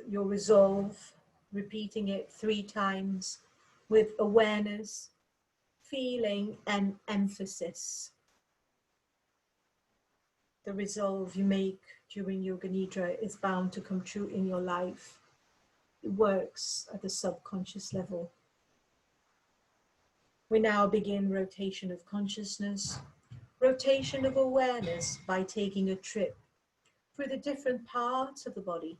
Your resolve, repeating it 3 times with awareness, feeling, and emphasis. The resolve you make during Yoga Nidra is bound to come true in your life. It works at the subconscious level. We now begin rotation of consciousness, rotation of awareness by taking a trip through the different parts of the body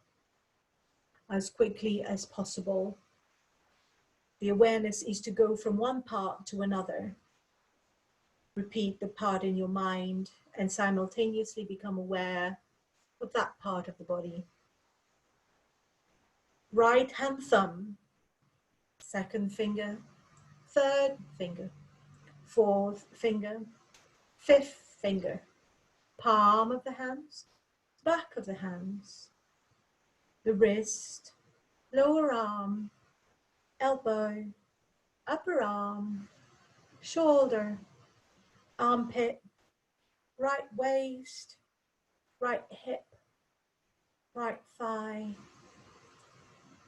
as quickly as possible. The awareness is to go from one part to another. Repeat the part in your mind and simultaneously become aware of that part of the body. Right hand thumb, second finger, third finger, fourth finger, fifth finger, palm of the hands, back of the hands, the wrist, lower arm, elbow, upper arm, shoulder, armpit, right waist, right hip, right thigh,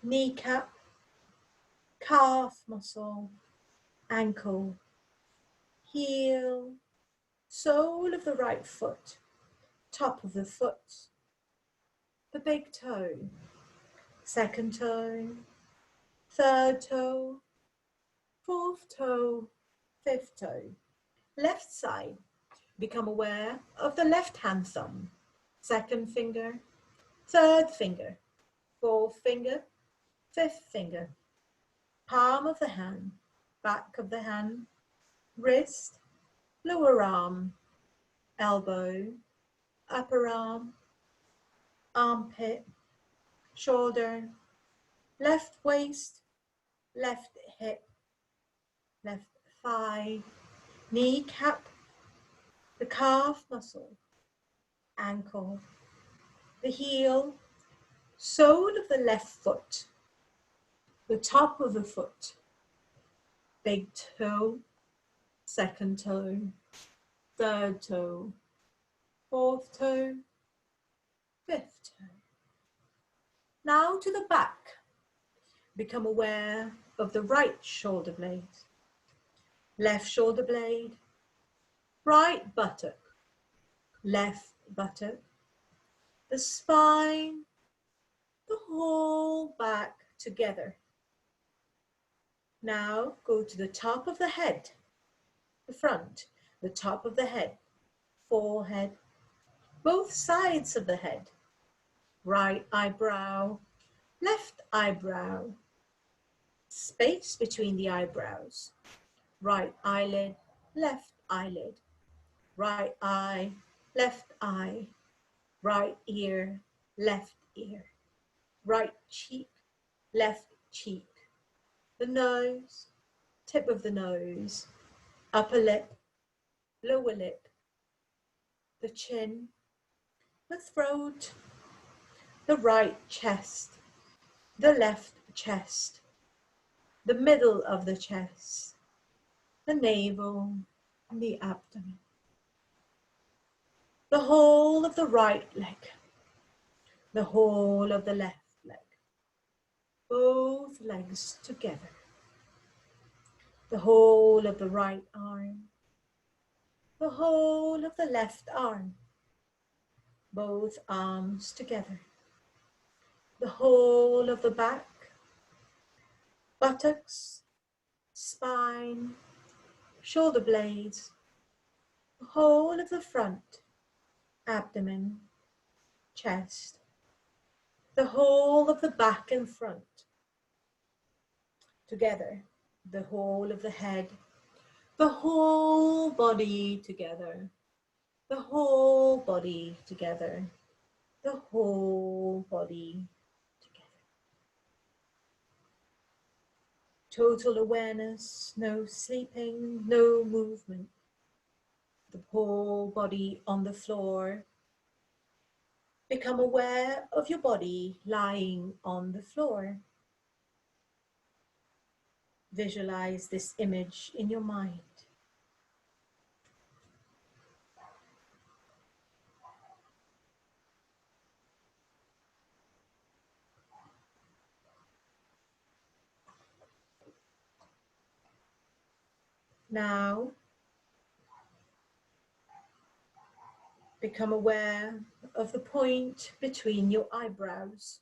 kneecap, calf muscle, ankle, heel, sole of the right foot, top of the foot, the big toe, second toe, third toe, fourth toe, fifth toe. Left side, become aware of the left hand thumb, second finger, third finger, fourth finger, fifth finger, palm of the hand, back of the hand, wrist, lower arm, elbow, upper arm, armpit, shoulder, left waist, left hip, left thigh, kneecap, the calf muscle, ankle, the heel, sole of the left foot, the top of the foot, big toe, second toe, third toe, fourth toe, fifth toe. Now to the back. Become aware of the right shoulder blade, left shoulder blade, right buttock, left buttock, the spine, the whole back together. Now go to the top of the head, the front, the top of the head, forehead, both sides of the head, right eyebrow, left eyebrow, space between the eyebrows, right eyelid, left eyelid, right eye, left eye, right ear, left ear, right cheek, left cheek, the nose, tip of the nose, upper lip, lower lip, the chin, the throat, the right chest, the left chest, the middle of the chest, the navel, and the abdomen. The whole of the right leg, the whole of the left leg, both legs together, the whole of the right arm, the whole of the left arm, both arms together, the whole of the back, buttocks, spine, shoulder blades, the whole of the front, abdomen, chest, the whole of the back and front, together, the whole of the head, the whole body together, the whole body together, the whole body together. Total awareness, no sleeping, no movement. The whole body on the floor. Become aware of your body lying on the floor. Visualize this image in your mind. Now, become aware of the point between your eyebrows.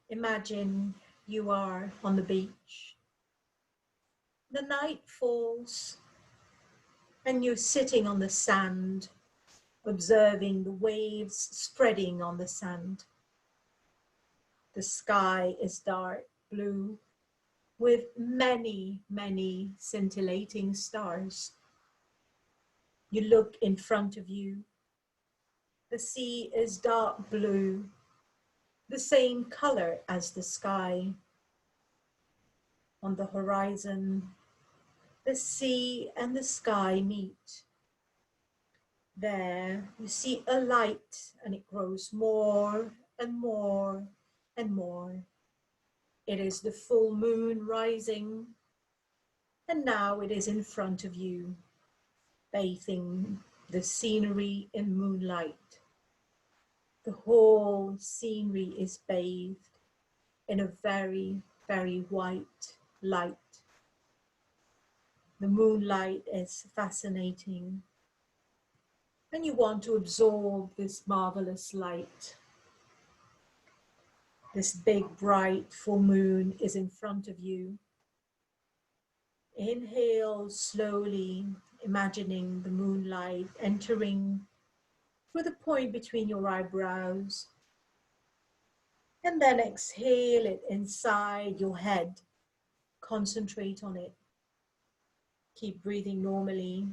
Imagine you are on the beach. The night falls and you're sitting on the sand, observing the waves spreading on the sand. The sky is dark blue with many, many scintillating stars. You look in front of you. The sea is dark blue, the same color as the sky. On the horizon, the sea and the sky meet. There you see a light, and it grows more and more and more. It is the full moon rising, and now it is in front of you, bathing the scenery in moonlight. The whole scenery is bathed in a very, very white light. The moonlight is fascinating, and you want to absorb this marvelous light. This big, bright full moon is in front of you. Inhale slowly, imagining the moonlight entering through the point between your eyebrows. And then exhale it inside your head. Concentrate on it. Keep breathing normally.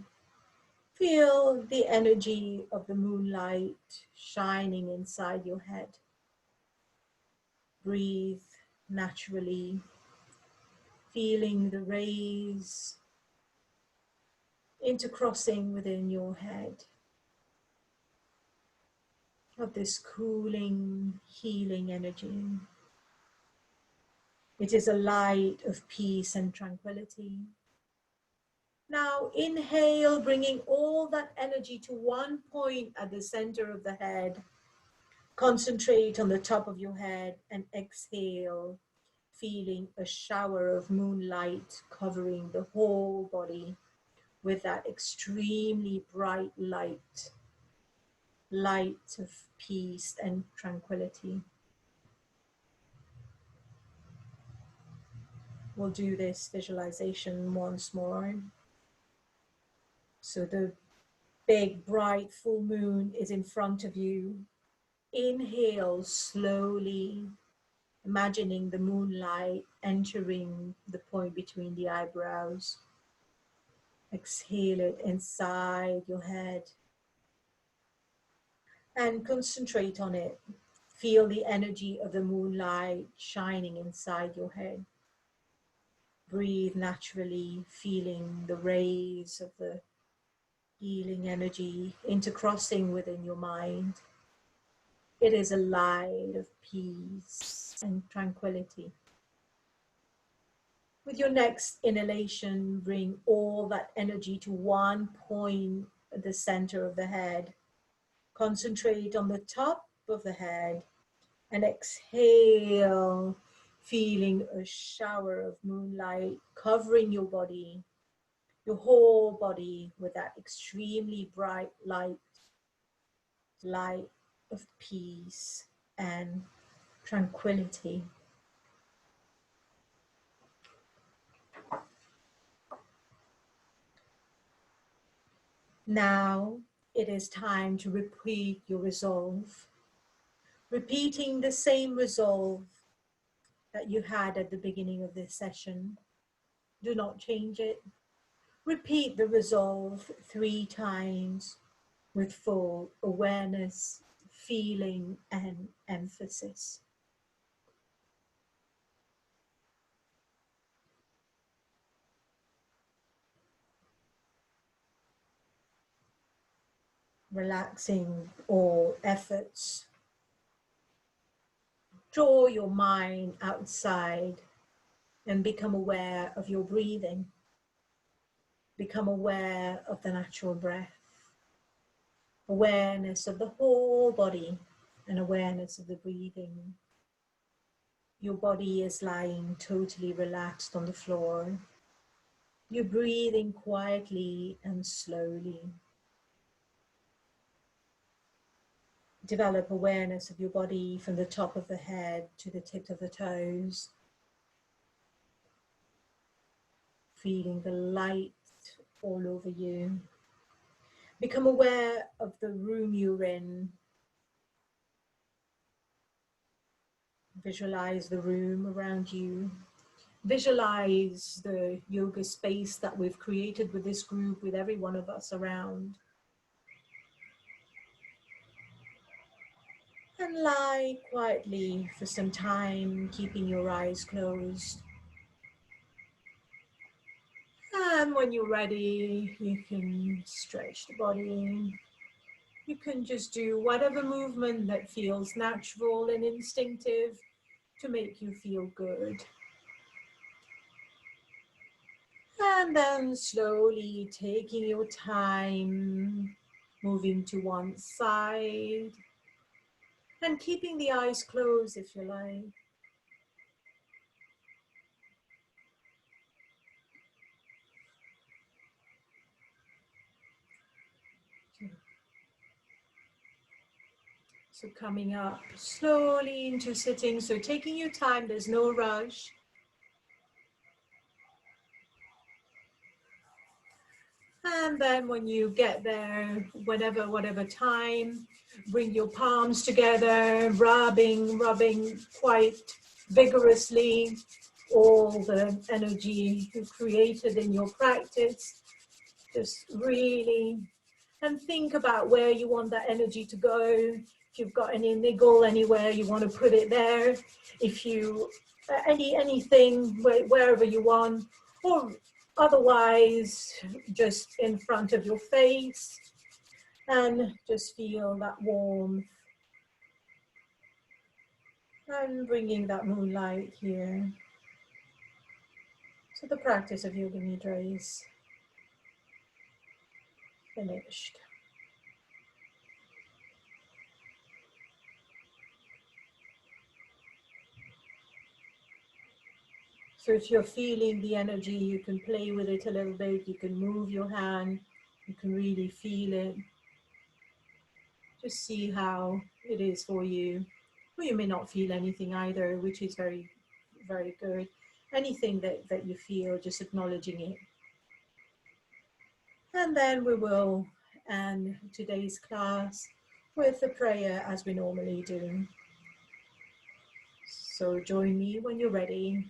Feel the energy of the moonlight shining inside your head. Breathe naturally, feeling the rays intercrossing within your head of this cooling, healing energy. It is a light of peace and tranquility. Now inhale, bringing all that energy to one point at the center of the head. Concentrate on the top of your head and exhale, feeling a shower of moonlight covering the whole body with that extremely bright light, light of peace and tranquility. We'll do this visualization once more. So the big, bright, full moon is in front of you. Inhale slowly, imagining the moonlight entering the point between the eyebrows. Exhale it inside your head and concentrate on it. Feel the energy of the moonlight shining inside your head. Breathe naturally, feeling the rays of the healing energy intercrossing within your mind. It is a light of peace and tranquility. With your next inhalation, bring all that energy to one point at the center of the head. Concentrate on the top of the head and exhale, feeling a shower of moonlight covering your body, your whole body with that extremely bright light of peace and tranquility. Now it is time to repeat your resolve, repeating the same resolve that you had at the beginning of this session. Do not change it. Repeat the resolve 3 times with full awareness, feeling, and emphasis. Relaxing all efforts. Draw your mind outside and become aware of your breathing. Become aware of the natural breath. Awareness of the whole body and awareness of the breathing. Your body is lying totally relaxed on the floor. You're breathing quietly and slowly. Develop awareness of your body from the top of the head to the tip of the toes. Feeling the light all over you. Become aware of the room you're in. Visualize the room around you. Visualize the yoga space that we've created with this group, with every one of us around. And lie quietly for some time, keeping your eyes closed. And when you're ready, you can stretch the body. You can just do whatever movement that feels natural and instinctive to make you feel good. And then slowly taking your time, moving to one side and keeping the eyes closed if you like. So coming up slowly into sitting, so taking your time, there's no rush. And then when you get there, whatever time, bring your palms together, rubbing quite vigorously all the energy you created in your practice. Just really, and think about where you want that energy to go. If you've got any niggle anywhere, you want to put it there. If you, anything, wherever you want, or otherwise, just in front of your face, and just feel that warmth. And bringing that moonlight here. So the practice of Yoga Nidra is finished. So if you're feeling the energy, you can play with it a little bit, you can move your hand, you can really feel it. Just see how it is for you. Or you may not feel anything either, which is very, very good. Anything that you feel, just acknowledging it. And then we will end today's class with a prayer as we normally do. So join me when you're ready.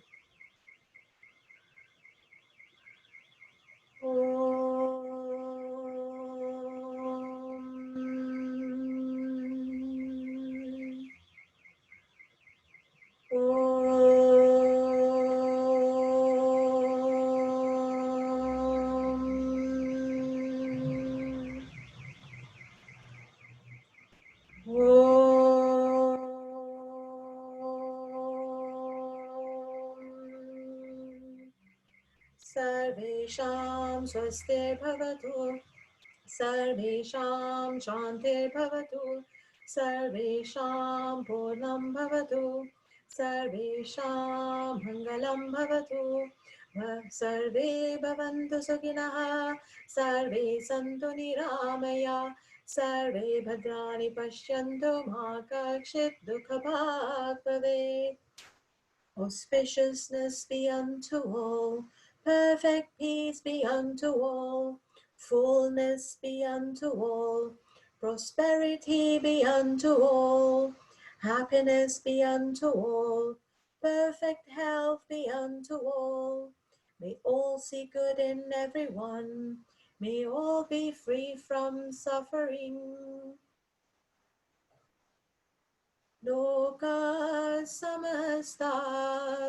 Sarvesham Swastirbhavatu, Sarvesham Shantirbhavatu, Sarvesham Purnam Bhavatu, Sarvesham Mangalam Bhavatu, Sarve Bhavantu Sukhinah, Sarve Santu Niramaya, Sarve Bhadrani Pashyantu Ma Kakshit Dukha Bhag Bhavet. Auspiciousness be unto all, perfect peace be unto all, fullness be unto all, prosperity be unto all, happiness be unto all, perfect health be unto all. May all see good in everyone, may all be free from suffering. Loka samasta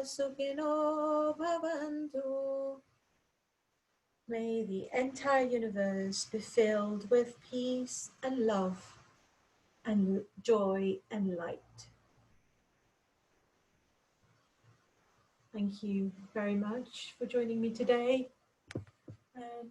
sukhino bhavantu. May the entire universe be filled with peace and love and joy and light. Thank you very much for joining me today. And